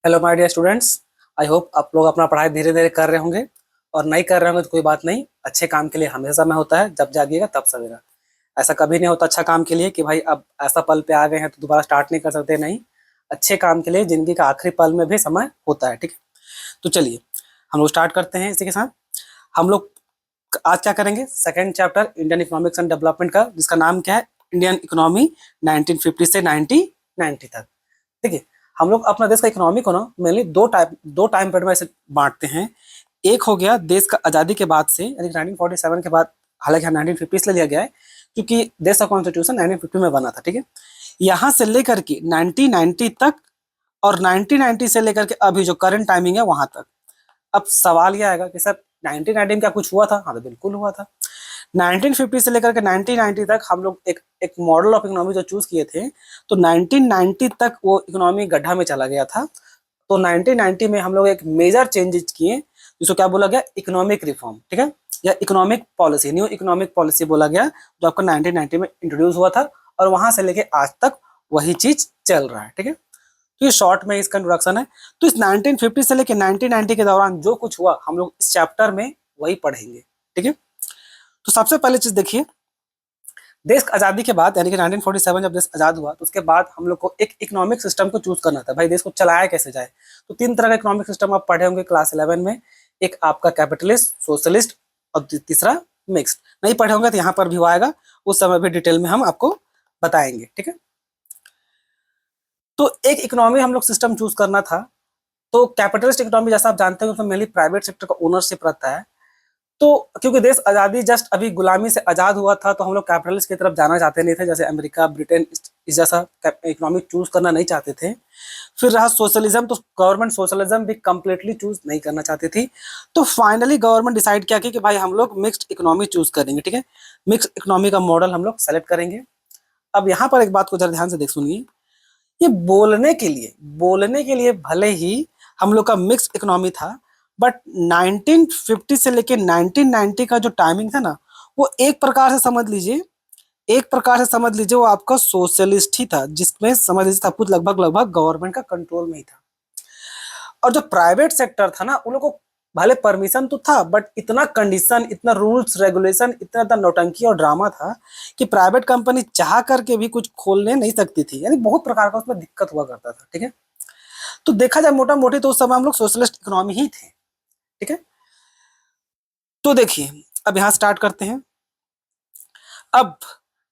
Hello my dear students. I hope आप लोग अपना पढ़ाई धीरे धीरे कर रहे होंगे और नहीं कर रहे होंगे तो कोई बात नहीं। अच्छे काम के लिए हमेशा समय होता है, जब जागिएगा तब सवेरा। ऐसा कभी नहीं होता अच्छा काम के लिए कि भाई अब ऐसा पल पे आ गए हैं तो दोबारा स्टार्ट नहीं कर सकते, नहीं। अच्छे काम के लिए जिंदगी का आखिरी पल में भी समय होता है, ठीक है। तो चलिए हम लोग स्टार्ट करते हैं। इसी के साथ हम लोग आज क्या करेंगे, second chapter Indian economics and development का, जिसका नाम क्या है, इंडियन इकोनॉमी 1950 से 1990 तक। ठीक है। हम लोग अपना देश का इकोनॉमी को ना मेनली दो टाइम पीरियड में ऐसे बांटते हैं। एक हो गया देश का आज़ादी के बाद से, यानी 1947 के बाद। हालांकि 1950 से लिया गया है क्योंकि देश का कॉन्स्टिट्यूशन 1950 में बना था, ठीक है। यहाँ से लेकर के 1990 तक और 1990 से लेकर के अभी जो करंट टाइमिंग है वहां तक। अब सवाल यह आएगा कि सर 1990 में क्या कुछ हुआ था? हाँ, तो बिल्कुल हुआ था। 1950 से लेकर के 1990 तक हम लोग एक मॉडल ऑफ इकोनॉमी जो चूज किए थे, तो 1990 तक वो इकोनॉमी गड्ढा में चला गया था। तो 1990 में हम लोग एक मेजर चेंजेस किए, जिसको क्या बोला गया, इकोनॉमिक रिफॉर्म, ठीक है, या economic policy, new economic policy बोला गया, जो आपका 1990 में इंट्रोड्यूस हुआ था और वहां से लेके आज तक वही चीज चल रहा है, ठीक है। तो ये शॉर्ट में इसका इंट्रोडक्शन है। तो इस 1950 से लेके 1990 के दौरान जो कुछ हुआ हम लोग इस चैप्टर में वही पढ़ेंगे, ठीक है। तो सबसे पहले चीज देखिए, देश आजादी के बाद यानी कि 1947 जब देश आजाद हुआ तो उसके बाद हम लोग को एक इकोनॉमिक सिस्टम को चूज करना था। भाई देश को चलाया कैसे जाए? तो तीन तरह का इकोनॉमिक सिस्टम आप पढ़े होंगे क्लास 11 में। एक आपका कैपिटलिस्ट, सोशलिस्ट और तीसरा मिक्स्ड। नहीं पढ़े होंगे तो यहाँ पर भी वो आएगा, उस समय भी डिटेल में हम आपको बताएंगे, ठीक है। तो एक इकोनॉमी हम लोग सिस्टम चूज करना था। तो कैपिटलिस्ट इकोनॉमी जैसा आप जानते हैं उसमें मेनली प्राइवेट सेक्टर का ओनरशिप रहता है। तो क्योंकि देश आज़ादी जस्ट अभी गुलामी से आज़ाद हुआ था तो हम लोग कैपिटलिस्ट की तरफ जाना चाहते नहीं थे, जैसे अमेरिका, ब्रिटेन इस जैसा इकोनॉमिक चूज करना नहीं चाहते थे। फिर रहा सोशलिज्म, तो गवर्नमेंट सोशलिज्म भी कंप्लीटली चूज नहीं करना चाहती थी। तो फाइनली गवर्नमेंट डिसाइड किया कि भाई हम लोग मिक्स्ड इकोनॉमी चूज करेंगे, ठीक है। मिक्स्ड इकोनॉमी का मॉडल हम लोग सेलेक्ट करेंगे। अब यहाँ पर एक बात को जरा ध्यान से देख सुनिए, ये बोलने के लिए भले ही हम लोग का मिक्स इकोनॉमी था, बट 1950 से लेके 1990 का जो टाइमिंग था ना, वो एक प्रकार से समझ लीजिए वो आपका सोशलिस्ट ही था, जिसमें समझ लीजिए सब कुछ लगभग लगभग गवर्नमेंट का कंट्रोल में ही था। और जो प्राइवेट सेक्टर था ना, उन लोगों को भले परमिशन तो था, बट इतना कंडीशन, इतना रूल्स रेगुलेशन, इतना नौटंकी और ड्रामा था कि प्राइवेट कंपनी चाह करके भी कुछ खोलने नहीं सकती थी, यानी बहुत प्रकार का उसमें दिक्कत हुआ करता था, ठीक है। तो देखा जाए मोटा मोटी तो उस समय हम लोग सोशलिस्ट इकोनॉमी ही थे, ठीक है। तो देखिए अब यहाँ स्टार्ट करते हैं। अब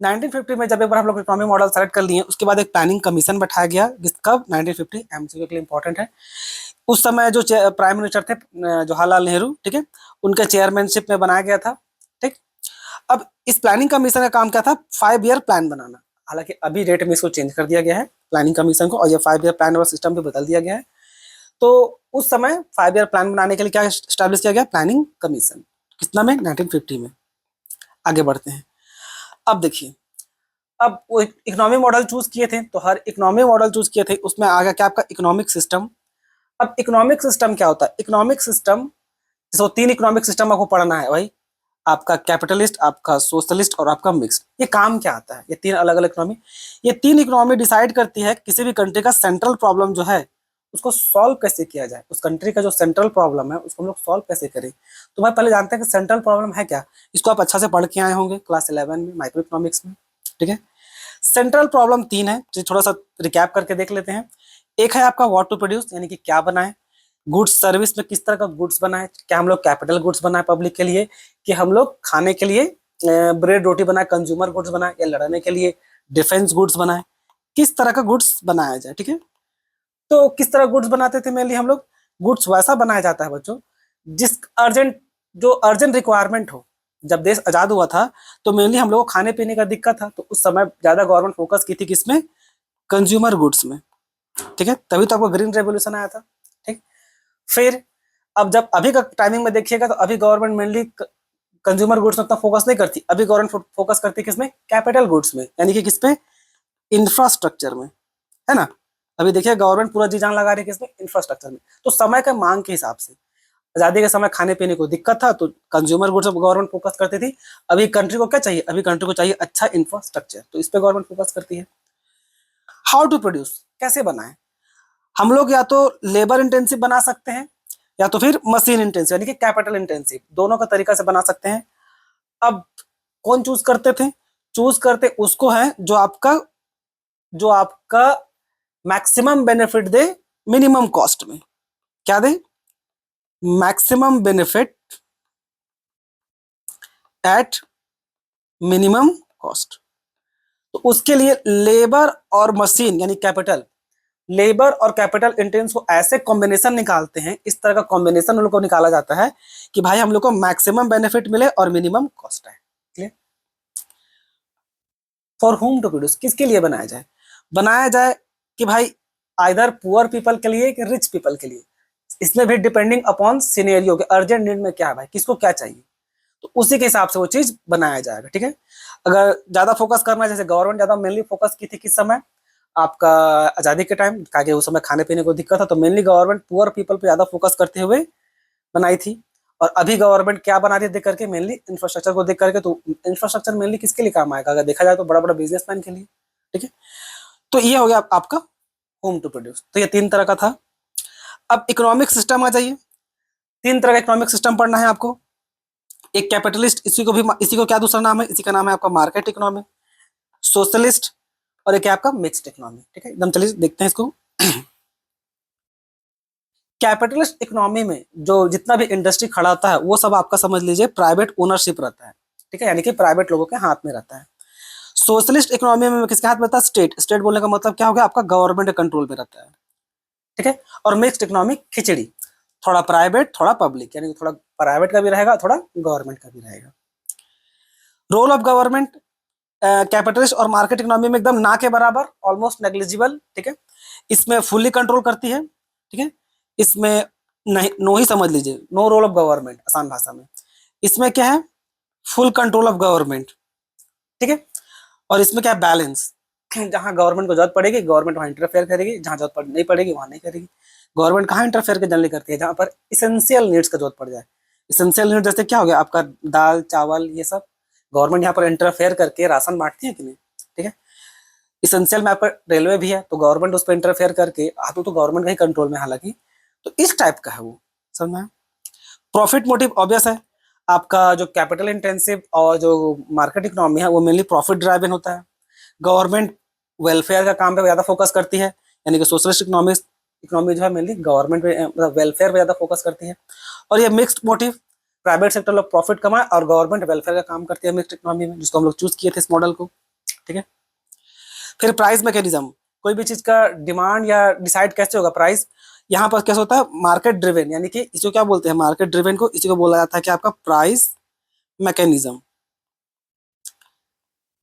1950 में जब एक बार हम लोग इकोनॉमी मॉडल सेलेक्ट कर लिए, उसके बाद एक प्लानिंग कमीशन बैठाया गया, कब 1950, एमसीक्यू के लिए इंपॉर्टेंट है। उस समय जो प्राइम मिनिस्टर थे जवाहरलाल नेहरू, ठीक है, उनके चेयरमैनशिप में बनाया गया था, ठीक। अब इस प्लानिंग कमीशन का काम क्या था? 5 ईयर प्लान बनाना। हालांकि अभी रेट में इसको चेंज कर दिया गया है प्लानिंग कमीशन को, और ये 5 ईयर प्लान वाला सिस्टम भी बदल दिया गया है। तो उस समय 5 ईयर प्लान बनाने के लिए क्या स्टैब्लिश किया गया? Planning commission. कितना में? 1950 में। आगे बढ़ते हैं। अब देखिए, अब वो इकोनॉमिक मॉडल चूज किए थे, तो हर इकोनॉमिक मॉडल चूज किए थे उसमें आ गया क्या? आपका इकोनॉमिक सिस्टम। अब इकोनॉमिक सिस्टम क्या होता है? इकोनॉमिक सिस्टम, जैसे 3 इकोनॉमिक सिस्टम आपको पढ़ना है भाई, आपका कैपिटलिस्ट, आपका सोशलिस्ट और आपका मिक्स्ड। ये काम क्या आता है? ये 3 अलग अलग इकोनॉमी, ये 3 इकोनॉमी डिसाइड करती है किसी भी कंट्री का सेंट्रल प्रॉब्लम जो है उसको सॉल्व कैसे किया जाए। उस कंट्री का जो सेंट्रल प्रॉब्लम है उसको हम लोग सॉल्व कैसे करें। तो भाई पहले जानते हैं कि सेंट्रल प्रॉब्लम है क्या। इसको आप अच्छा से पढ़ के आए होंगे क्लास 11 में माइक्रो इकोनॉमिक्स में, ठीक है। सेंट्रल प्रॉब्लम 3 है, तो थोड़ा सा रिकैप करके देख लेते हैं। एक है आपका व्हाट टू प्रोड्यूस, यानी कि क्या बनाए। गुड्स सर्विस में किस तरह का गुड्स बनाए, क्या हम लोग कैपिटल गुड्स बनाए पब्लिक के लिए, कि हम लोग खाने के लिए ब्रेड रोटी बनाए, कंज्यूमर गुड्स बनाए, या लड़ने के लिए डिफेंस गुड्स बनाए। किस तरह का गुड्स बनाया जाए, ठीक है। तो किस तरह गुड्स बनाते थे मेनली हम लोग? गुड्स वैसा बनाया जाता है बच्चों जिस अर्जेंट रिक्वायरमेंट हो। जब देश आजाद हुआ था तो मेनली हम लोग को खाने पीने का दिक्कत था, तो उस समय ज्यादा गवर्नमेंट फोकस की थी किसमें? कंज्यूमर गुड्स में, ठीक है। तभी तो आपको ग्रीन रेवोल्यूशन आया था, ठीक। फिर अब जब अभी का टाइमिंग में देखिएगा तो अभी गवर्नमेंट मेनली कंज्यूमर गुड्स में उतना फोकस नहीं करती, अभी गवर्नमेंट फोकस करती है किसमें? कैपिटल गुड्स में, यानी कि किस पे? इंफ्रास्ट्रक्चर में, है ना। अभी देखिए गवर्नमेंट पूरा जी जान लगा रही है किसमें? इंफ्रास्ट्रक्चर में। तो समय का मांग के हिसाब से आजादी के समय खाने पीने को दिक्कत था तो कंज्यूमर गुड्स पर गवर्नमेंट फोकस करती थी। अभी कंट्री को क्या चाहिए? अभी कंट्री को चाहिए अच्छा इंफ्रास्ट्रक्चर, तो इस पे गवर्नमेंट फोकस करती है। हाउ टू प्रोड्यूस, कैसे बनाए? हम लोग या तो लेबर इंटेंसिव बना सकते हैं या तो फिर मशीन इंटेंसिव यानी कि कैपिटल इंटेंसिव, दोनों का तरीका से बना सकते हैं। अब कौन चूज करते थे? चूज करते उसको है जो आपका मैक्सिमम बेनिफिट दे मिनिमम कॉस्ट में। क्या दे? Maximum benefit at minimum cost. तो उसके लिए लेबर और मशीन यानी कैपिटल, लेबर और कैपिटल इंटेंस को ऐसे कॉम्बिनेशन निकालते हैं, इस तरह का कॉम्बिनेशन उन लोग को निकाला जाता है कि भाई हम लोग को मैक्सिमम बेनिफिट मिले और मिनिमम कॉस्ट है। Clear? For whom to produce, किसके लिए बनाया जाए? बनाया जाए कि भाई आइदर पुअर पीपल के लिए कि रिच पीपल के लिए। इसमें भी डिपेंडिंग अपॉन सिनेरियो के अर्जेंट नीड में क्या है भाई, किसको क्या चाहिए, तो उसी के हिसाब से वो चीज बनाया जाएगा। ठीक है? अगर ज्यादा फोकस करना है, जैसे गवर्नमेंट ज्यादा मेनली फोकस की थी किस समय, आपका आजादी के टाइम, ताकि उस समय खाने पीने को दिक्कत था, तो मेनली गवर्नमेंट पुअर पीपल पे ज्यादा फोकस करते हुए बनाई थी। और अभी गवर्नमेंट क्या बना रही है देख करके, मेनली इंफ्रास्ट्रक्चर को देख करके। तो इंफ्रास्ट्रक्चर मेनली किसके लिए काम आएगा? अगर देखा जाए तो बड़ा बड़ा बिजनेसमैन के लिए। ठीक है? तो ये हो गया आपका होम टू प्रोड्यूस। तो ये 3 तरह का था। अब इकोनॉमिक सिस्टम आ जाइए। 3 तरह का इकोनॉमिक सिस्टम पढ़ना है आपको। एक कैपिटलिस्ट, इसी को क्या दूसरा नाम है? इसी का नाम है आपका मार्केट इकोनॉमी। सोशलिस्ट, और एक है आपका मिक्स्ड इकोनॉमी। ठीक है? एकदम चलिए देखते हैं इसको। कैपिटलिस्ट इकोनॉमी में जो जितना भी इंडस्ट्री खड़ा होता है वो सब आपका समझ लीजिए प्राइवेट ओनरशिप रहता है। ठीक है? यानी कि प्राइवेट लोगों के हाथ में रहता है। सोशलिस्ट इकोनॉमी में किसके हाथ में रहता है? स्टेट। स्टेट बोलने का मतलब क्या हो गया? आपका गवर्नमेंट के कंट्रोल में रहता है। ठीक है? और मिक्स्ड इकोनॉमी खिचड़ी, थोड़ा प्राइवेट थोड़ा पब्लिक, यानी थोड़ा प्राइवेट का भी रहेगा थोड़ा गवर्नमेंट का भी रहेगा। रोल ऑफ गवर्नमेंट कैपिटलिस्ट और मार्केट इकोनॉमी में एकदम ना के बराबर, ऑलमोस्ट नेग्लिजिबल। ठीक है? इसमें फुल्ली कंट्रोल करती है। ठीक है? इसमें नहीं, नो ही समझ लीजिए, नो रोल ऑफ गवर्नमेंट आसान भाषा में। इसमें क्या है? Full control of government. ठीक है? और इसमें क्या है? बैलेंस। जहां गवर्नमेंट को जरूरत पड़ेगी गवर्नमेंट वहां इंटरफेयर करेगी, जहां जरूरत नहीं पड़ेगी वहां नहीं करेगी। गवर्नमेंट कहाँ इंटरफेयर के जनरली करती है? जहां पर इसेंशियल नीड्स का जरूरत पड़ जाए। इसेंशियल नीड जैसे क्या हो गया आपका? दाल चावल ये सब गवर्नमेंट यहाँ पर इंटरफेयर करके राशन बांटती है कि नहीं? ठीक है? इसेंशियल में आपका रेलवे भी है, तो गवर्नमेंट उस पर इंटरफेयर करके, तो गवर्नमेंट का ही कंट्रोल में हालांकि, तो इस टाइप का है वो। समझ में? प्रॉफिट मोटिव ऑब्वियस है। आपका जो कैपिटल इंटेंसिव और जो मार्केट इकोनॉमी है वो मेनली प्रॉफिट ड्राइवन होता है। गवर्नमेंट वेलफेयर का काम पे ज्यादा फोकस करती है, यानी कि सोशलिस्ट इकोनॉमी जो है मेनली गवर्नमेंट मतलब वेलफेयर पे ज्यादा फोकस करती है। और ये मिक्स्ड मोटिव, प्राइवेट सेक्टर लोग प्रॉफिट कमाए और गवर्नमेंट वेलफेयर का काम करती है मिक्स्ड इकोनॉमी में, जिसको हम लोग चूज किए थे इस मॉडल को। ठीक है? फिर प्राइस मैकेनिज्म, कोई भी चीज का डिमांड या डिसाइड कैसे होगा प्राइस, यहाँ पर कैसे होता है? मार्केट ड्रिवन, यानी कि इसको क्या बोलते हैं? मार्केट ड्रिवन को इसी को बोला जाता है कि आपका प्राइस मैकेनिज्म।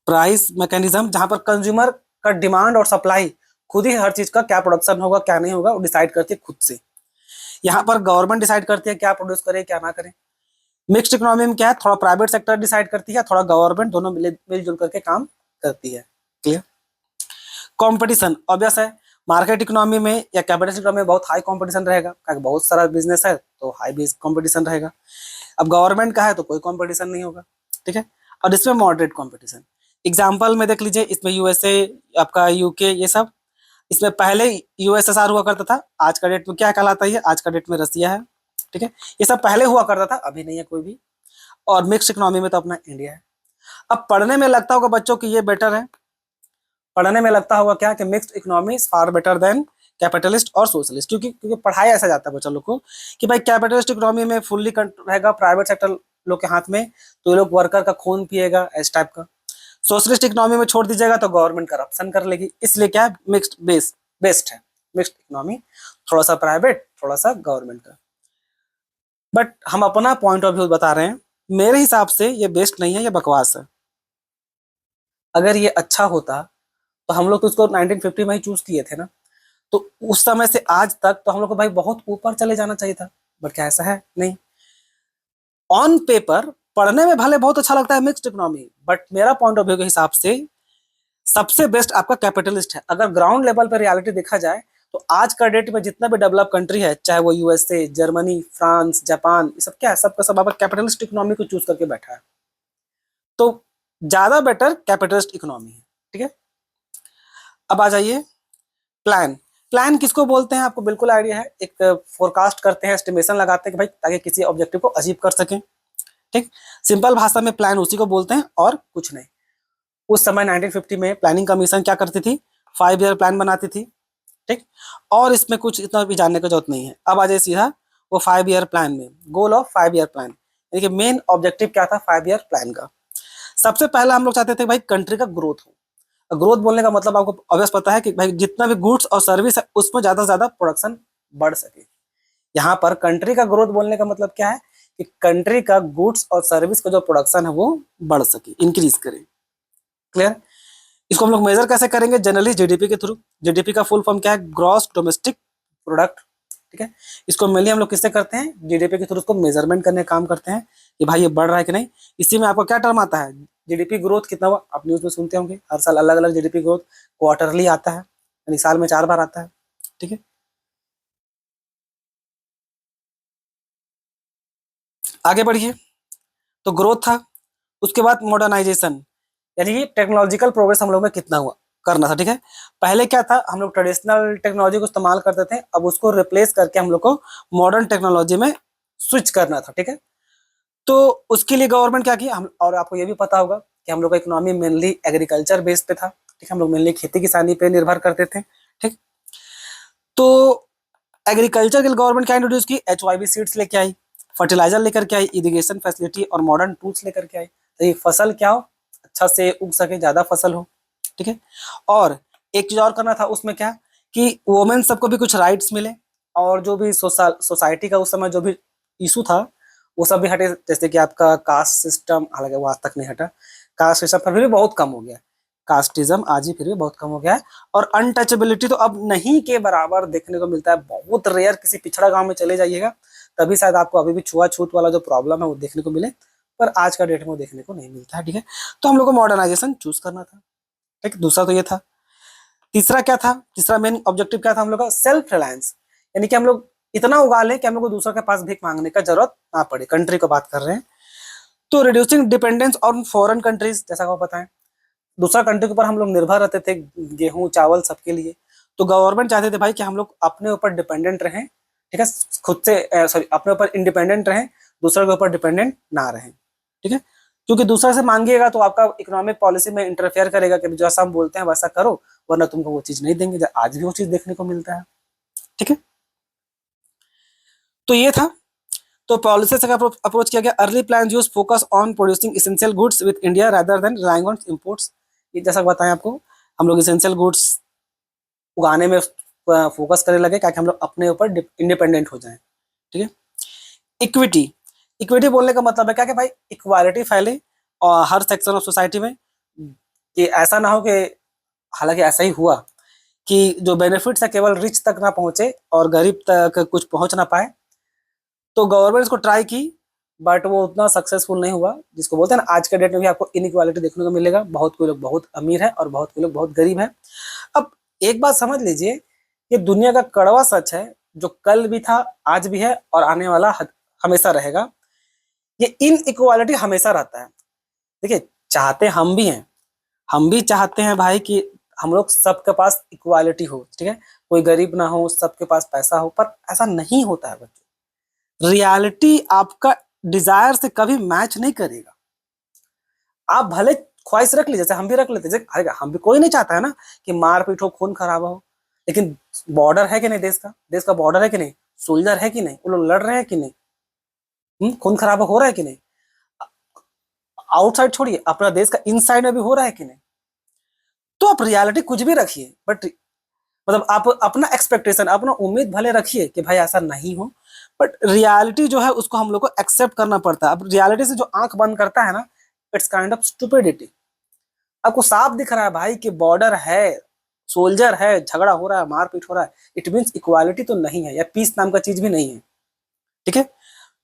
प्राइस मैकेनिज्म जहां पर कंज्यूमर का डिमांड और सप्लाई खुद ही हर चीज का क्या प्रोडक्शन होगा क्या नहीं होगा वो डिसाइड करती है खुद से। यहाँ पर गवर्नमेंट डिसाइड करती है क्या प्रोड्यूस करे क्या ना करे। मिक्स्ड इकोनॉमी में क्या है? थोड़ा प्राइवेट सेक्टर डिसाइड करती है, थोड़ा गवर्नमेंट, दोनों मिलजुल करके काम करती है। क्लियर? कंपटीशन ऑब्वियस है। मार्केट इकोनॉमी में या कैपिटलिस्ट इकोनॉमी में बहुत हाई कंपटीशन रहेगा, क्योंकि बहुत सारा बिजनेस है तो हाई बेस कंपटीशन रहेगा। अब गवर्नमेंट का है तो कोई कंपटीशन नहीं होगा। ठीक है? और इसमें मॉडरेट कंपटीशन। एग्जांपल में देख लीजिए, इसमें यूएसए, आपका यूके, ये सब। इसमें पहले यूएसएसआर हुआ करता था, आज का डेट में क्या कहलाता है? आज का डेट में रसिया है। ठीक है? ये सब पहले हुआ करता था, अभी नहीं है कोई भी। और मिक्स्ड इकोनॉमी में तो अपना इंडिया है। अब पढ़ने में लगता होगा बच्चों की ये बेटर है, पढ़ने में लगता होगा क्या कि mixed economy is far better than capitalist और सोशलिस्ट, क्योंकि पढ़ाया ऐसा जाता है बच्चा लोग को कि भाई कैपिटलिस्ट इकोनॉमी में फुल्ली रहेगा प्राइवेट सेक्टर लोग के हाथ में, तो ये लोग वर्कर का खून पिएगा इस टाइप का। सोशलिस्ट इकोनॉमी में छोड़ दीजिएगा तो गवर्नमेंट करप्शन कर लेगी, इसलिए क्या है? मिक्स्ड बेस्ट है मिक्स्ड इकोनॉमी, थोड़ा सा प्राइवेट थोड़ा सा गवर्नमेंट का। बट हम अपना पॉइंट ऑफ व्यू बता रहे हैं, मेरे हिसाब से ये बेस्ट नहीं है, ये बकवास है। अगर ये अच्छा होता तो हम लोग तो उसको 1950 में ही चूज किए थे ना, तो उस समय से आज तक तो हम लोग को भाई बहुत ऊपर चले जाना चाहिए था। बट क्या ऐसा है? नहीं। ऑन पेपर पढ़ने में भले बहुत अच्छा लगता है मिक्स्ड इकोनॉमी, बट मेरा पॉइंट ऑफ व्यू के हिसाब से सबसे बेस्ट आपका कैपिटलिस्ट है। अगर ग्राउंड लेवल पर रियलिटी देखा जाए तो आज का डेट में जितना भी डेवलप कंट्री है, चाहे वो यूएसए, जर्मनी, फ्रांस, जापान, ये सब क्या है? सबका सब आपका कैपिटलिस्ट इकोनॉमी को चूज करके बैठा है। तो ज्यादा बेटर कैपिटलिस्ट इकोनॉमी है। ठीक है? अब आ जाइए प्लान। प्लान किसको बोलते हैं आपको बिल्कुल आइडिया है, एक फोरकास्ट करते हैं, एस्टिमेशन लगाते हैं कि भाई ताकि किसी ऑब्जेक्टिव को अचीव कर सकें। ठीक, सिंपल भाषा में प्लान उसी को बोलते हैं और कुछ नहीं। उस समय 1950 में प्लानिंग कमीशन क्या करती थी, 5 ईयर प्लान बनाती थी। ठीक, और इसमें कुछ इतना भी जानने की जरूरत नहीं है। अब आ जाए सीधा वो 5 ईयर प्लान में, गोल ऑफ 5 ईयर प्लान, यानी कि मेन ऑब्जेक्टिव क्या था 5 ईयर प्लान का। सबसे पहला हम लोग चाहते थे भाई कंट्री का ग्रोथ हो। ग्रोथ बोलने का मतलब आपको ऑब्वियस पता है कि भाई जितना भी गुड्स और सर्विस है उसमें ज्यादा से ज्यादा प्रोडक्शन बढ़ सके। यहाँ पर कंट्री का ग्रोथ बोलने का मतलब क्या है कि कंट्री का गुड्स और सर्विस का जो प्रोडक्शन है वो बढ़ सके, इंक्रीज करे। क्लियर? इसको हम लोग मेजर कैसे करेंगे, जनरली जीडीपी के थ्रू। जीडीपी का फुल फॉर्म क्या है, ग्रॉस डोमेस्टिक प्रोडक्ट। ठीक है, इसको मेनली हम लोग किससे करते हैं, जीडीपी के थ्रू उसको मेजरमेंट करने का काम करते हैं कि भाई ये बढ़ रहा है कि नहीं। इसी में आपको क्या टर्म आता है, जीडीपी ग्रोथ कितना हुआ, आप न्यूज में सुनते होंगे हर साल अलग अलग जीडीपी ग्रोथ क्वार्टरली आता है, यानी साल में 4 बार आता है। ठीक है, आगे बढ़िए। तो ग्रोथ था, उसके बाद मॉडर्नाइजेशन, यानी कि टेक्नोलॉजिकल प्रोग्रेस हम लोग में कितना हुआ, करना था। ठीक है, पहले क्या था, हम लोग ट्रेडिशनल टेक्नोलॉजी को इस्तेमाल करते थे, अब उसको रिप्लेस करके हम लोग को मॉडर्न टेक्नोलॉजी में स्विच करना था। ठीक है, तो उसके लिए गवर्नमेंट क्या की, हम, और आपको ये भी पता होगा कि हम लोग का इकोनॉमी मेनली एग्रीकल्चर बेस पे था। ठीक है, हम लोग मेनली खेती किसानी पे निर्भर करते थे। ठीक, तो एग्रीकल्चर के लिए गवर्नमेंट क्या इंट्रोड्यूस की, HYV सीड्स लेके आई, फर्टिलाइजर लेकर के आई, इरिगेशन फैसिलिटी और मॉडर्न टूल्स लेकर के आई, तो ये फसल क्या हो, अच्छा से उग सके, ज्यादा फसल हो। ठीक है, और एक चीज और करना था उसमें क्या कि वोमेन सबको भी कुछ राइट्स मिले, और जो भी सोसाइटी का उस समय जो भी इशू था वो सब भी हटे, जैसे कि आपका कास्ट सिस्टम, हालांकि वो आज तक नहीं हटा, कास्ट सिस्टम फिर भी बहुत कम हो गया, कास्टिज्म आज ही फिर भी बहुत कम हो गया है। और अनटचेबिलिटी तो अब नहीं के बराबर देखने को मिलता है, बहुत रेयर, किसी पिछड़ा गांव में चले जाइएगा तभी शायद आपको अभी भी छुआछूत वाला जो प्रॉब्लम है वो देखने को मिले, पर आज का डेट में वो देखने को नहीं मिलता है। ठीक है, तो हम लोग को मॉडर्नाइजेशन चूज करना था। ठीक, दूसरा तो ये था। तीसरा क्या था, तीसरा मेन ऑब्जेक्टिव क्या था हम लोग का, सेल्फ रिलायंस, यानी कि हम लोग इतना उगा लें कि हम लोग को दूसरों के पास भीख मांगने का जरूरत ना पड़े, कंट्री को बात कर रहे हैं। तो reducing dependence on foreign countries, जैसा को पता है दूसरा कंट्री के ऊपर हम लोग निर्भर रहते थे, गेहूं चावल सबके लिए। तो गवर्नमेंट चाहते थे भाई कि हम लोग अपने ऊपर डिपेंडेंट रहें। ठीक है, खुद से सॉरी अपने ऊपर इंडिपेंडेंट रहें, दूसरे के ऊपर डिपेंडेंट ना रहें। ठीक है, क्योंकि दूसरे से मांगिएगा तो आपका इकोनॉमिक पॉलिसी में इंटरफेयर करेगा कि जैसा हम बोलते हैं वैसा करो, वरना तुमको वो चीज नहीं देंगे। आज भी वो चीज देखने को मिलता है। ठीक है, तो ये था। तो पॉलिसी से अप्रोच किया गया, early plan use focus on producing essential goods with India rather than relying on imports. ये जैसा बताएं आपको, हम लोग इसेंशियल गुड्स उगाने में फोकस करने लगे ताकि हम लोग अपने ऊपर इंडिपेंडेंट हो जाएं। ठीक है, इक्विटी, इक्विटी बोलने का मतलब है क्या कि भाई इक्वालिटी फैले और हर सेक्शन ऑफ सोसाइटी में, कि ऐसा ना हो कि, हालांकि ऐसा ही हुआ कि जो बेनिफिट्स है केवल रिच तक ना पहुंचे और गरीब तक कुछ पहुंच ना पाए। तो गवर्नमेंट इसको ट्राई की, बट वो उतना सक्सेसफुल नहीं हुआ, जिसको बोलते हैं ना आज के डेट में भी आपको इनइक्वालिटी देखने को मिलेगा, बहुत कोई लोग बहुत अमीर है और बहुत कोई लोग बहुत गरीब है। अब एक बात समझ लीजिए, ये दुनिया का कड़वा सच है, जो कल भी था, आज भी है और आने वाला हमेशा रहेगा, ये इनइक्वालिटी हमेशा रहता है। देखिए, चाहते हम भी हैं, हम भी चाहते हैं भाई कि हम लोग सबके पास इक्वालिटी हो। ठीक है, कोई गरीब ना हो, सबके पास पैसा हो, पर ऐसा नहीं होता है बच्चों। रियलिटी आपका डिजायर से कभी मैच नहीं करेगा। आप भले ख्वाहिश रख लीजिए, जैसे हम भी रख लेते हैं, अरे हम भी, कोई नहीं चाहता है ना कि मारपीट हो, खून खराबा हो, लेकिन बॉर्डर है कि नहीं, देश का बॉर्डर है कि नहीं, सोल्जर है कि नहीं, वो लोग लड़ रहे हैं कि नहीं, खून खराबा हो रहा है कि नहीं, आउटसाइड छोड़िए, अपना देश का इनसाइड में भी हो रहा है कि नहीं। तो आप रियलिटी कुछ भी रखिए, बट मतलब आप अपना एक्सपेक्टेशन, अपना उम्मीद भले रखिए कि भाई ऐसा नहीं हो, बट रियलिटी जो है उसको हम लोग को एक्सेप्ट करना पड़ता है। अब रियलिटी से जो आंख बंद करता है ना, इट्स काइंड ऑफ स्टुपिडिटी। आपको साफ दिख रहा है भाई कि बॉर्डर है, सोल्जर है, झगड़ा हो रहा है, मारपीट हो रहा है, इट मीन्स इक्वालिटी तो नहीं है, या पीस नाम का चीज भी नहीं है। ठीक है,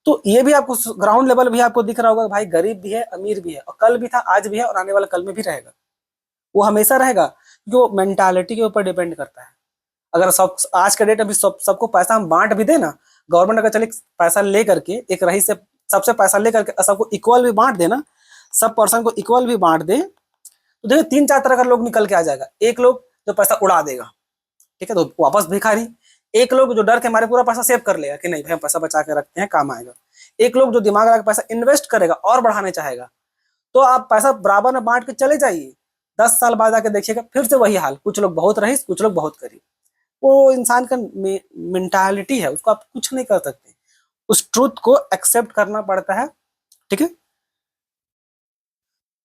तो ये भी आपको ग्राउंड लेवल भी आपको दिख रहा होगा, भाई गरीब भी है, अमीर भी है, और कल भी था, आज भी है, और आने वाला कल में भी रहेगा, वो हमेशा रहेगा, जो मेंटालिटी के ऊपर डिपेंड करता है। अगर सब आज के डेट में सबको पैसा हम बांट भी दे ना, गवर्नमेंट अगर चले पैसा ले करके एक रही से सबसे पैसा ले करके सबको इक्वल भी बांट देना, सब पर्सन को इक्वल भी बांट दे, तो देखिए 3-4 तरह का लोग निकल के आ जाएगा। एक लोग जो पैसा उड़ा देगा, ठीक है, तो वापस भिखारी। एक लोग जो डर के मारे पूरा पैसा सेव कर लेगा कि नहीं भाई हम पैसा बचा के रखते हैं, काम आएगा। एक लोग जो दिमाग लगा के पैसा इन्वेस्ट करेगा और बढ़ाने चाहेगा। तो आप पैसा बराबर में बांट के चले जाइए, 10 साल बाद आके देखिएगा फिर से वही हाल, कुछ लोग बहुत रईस, कुछ लोग बहुत गरीब। वो इंसान का मेंटालिटी है, उसको आप कुछ नहीं कर सकते। उस ट्रूथ को एक्सेप्ट करना पड़ता है। ठीक है,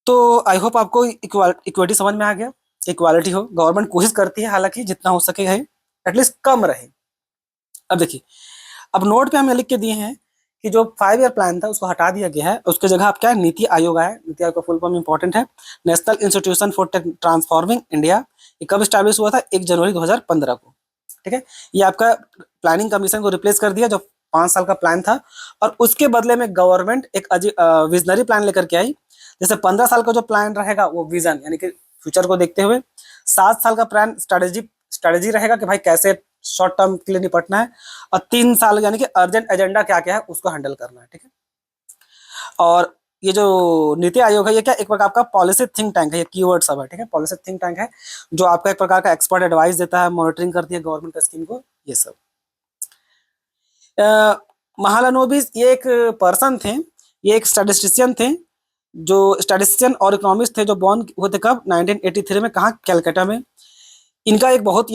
तो आई होप आपको इक्वालिटी समझ में आ गया। इक्वालिटी हो, गवर्नमेंट कोशिश करती है हालांकि जितना हो सके है एटलीस्ट कम रहे। अब देखिए, अब नोट पे हमें लिख के दिए हैं कि जो 5 ईयर प्लान था उसको हटा दिया गया है, उसके जगह अब क्या है, नीति आयोग है। नीति आयोग का फुल फॉर्म इंपॉर्टेंट है, national institution for transforming India. ये कब स्टैब्लिश हुआ था? 1 जनवरी 2015 को। ठीक है, ये आपका प्लानिंग कमीशन को रिप्लेस कर दिया जो 5 साल का प्लान था, और उसके बदले में गवर्नमेंट एक विजनरी प्लान लेकर के आई। जैसे 15 साल का जो प्लान रहेगा वो विजन यानी कि फ्यूचर को देखते हुए, 7 साल का प्लान स्ट्रेटेजी रहेगा कि भाई कैसे शॉर्ट टर्म के लिए निपटना है, और 3 साल यानी कि अर्जेंट एजेंडा क्या क्या है उसको हैंडल करना है। ठीक है, और ये जो नीति आयोग है ये क्या एक प्रकार का पॉलिसी थिंक टैंक है, ये कीवर्ड सब है। ठीक है, पॉलिसी थिंक टैंक है जो आपका एक प्रकार का एक्सपर्ट एडवाइस देता है, मॉनिटरिंग करती है गवर्नमेंट का स्कीम को, ये सब। महालनोबिस ये एक पर्सन थे, ये एक स्टैटिस्टिशियन थे, जो स्टैटिस्टिशियन और इकोनॉमिस्ट थे, जो बॉर्न हुए थे कब? 1983 में। कहाँ? कैलकाटा में। इनका एक बहुत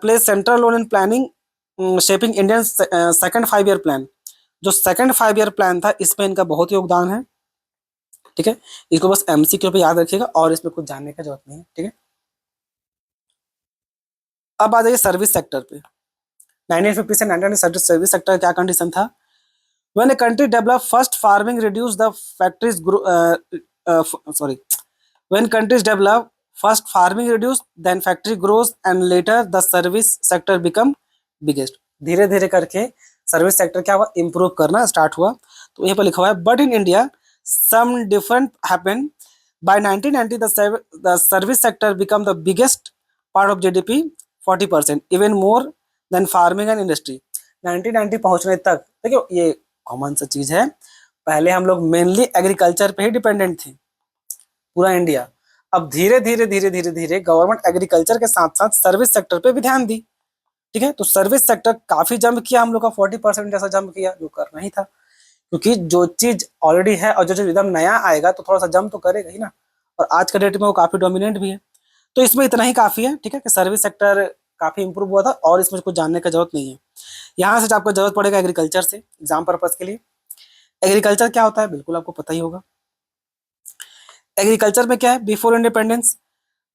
play central role in planning shaping Indian second 5 year plan. जो सेकंड 5 ईयर प्लान था इसमें इनका बहुत योगदान है। ठीक है, इसको बस एमसीक्यू पे याद रखिएगा और इसमें कुछ जानने का जरूरत नहीं है। ठीक है, अब आ जाइए सर्विस सेक्टर पे। 1950 से 1970 सर्विस सेक्टर क्या कंडीशन था? When a country developed, first farming reduced the factories grow, sorry. When countries develop, first farming reduced, then factory grows, and later the service sector become biggest. धीरे धीरे करके service sector क्या हुआ? Improve करना start हुआ। तो यहाँ पर लिखा हुआ है but in India some different happened. By 1990 the service sector become the biggest part of GDP, 40%, even more than farming and industry. 1990 पहुंचने तक देखिए ये कॉमन सा चीज है, पहले हम लोग मेनली एग्रीकल्चर पे ही डिपेंडेंट थे पूरा इंडिया। अब धीरे धीरे धीरे धीरे धीरे गवर्नमेंट एग्रीकल्चर के साथ साथ सर्विस सेक्टर पे भी ध्यान दी। ठीक है, तो सर्विस सेक्टर काफी जंप किया, हम लोग का 40% जैसा जंप किया, जो करना ही था, क्योंकि जो चीज ऑलरेडी है और जो चीज एकदम नया आएगा तो थोड़ा सा जंप तो करेगा ही ना, और आज के डेट में वो काफी डोमिनेंट भी है। तो इसमें इतना ही काफी है। ठीक है, कि सर्विस सेक्टर काफी इंप्रूव हुआ था और इसमें कुछ जानने का जरूरत नहीं है। यहाँ से आपको जरूरत पड़ेगा एग्रीकल्चर से एग्जाम पर्पज के लिए। एग्रीकल्चर क्या होता है बिल्कुल आपको पता ही होगा। एग्रीकल्चर में क्या है, बिफोर इंडिपेंडेंस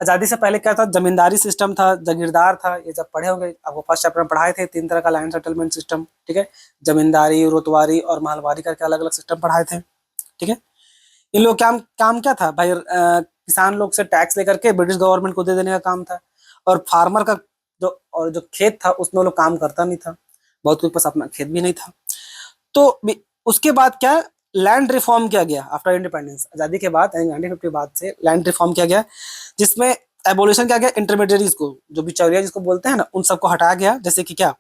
आजादी से पहले क्या था? जमींदारी सिस्टम था, जागीरदार था। ये जब पढ़े होंगे आपको फर्स्ट चैप्टर में पढ़ाए थे, 3 तरह का लैंड सेटलमेंट सिस्टम। ठीक है, जमींदारी, रोतवारी और मालवारी करके अलग अलग सिस्टम पढ़ाए थे। ठीक है, इन लोग काम क्या था भाई? किसान लोग से टैक्स लेकर के ब्रिटिश गवर्नमेंट को दे देने का काम था, और फार्मर का जो खेत था उसमें लोग काम करता नहीं था, बहुत कोई पास अपना खेत भी नहीं था। तो उसके बाद क्या, लैंड रिफॉर्म किया गया आफ्टर इंडिपेंडेंस, आजादी के बाद 1950 बाद से लैंड रिफॉर्म किया गया, जिसमें एबोलिशन किया गया इंटरमीडिएरीज को, जो बिचौलिया जिसको बोलते हैं ना, उन सबको हटाया गया। जैसे कि क्या,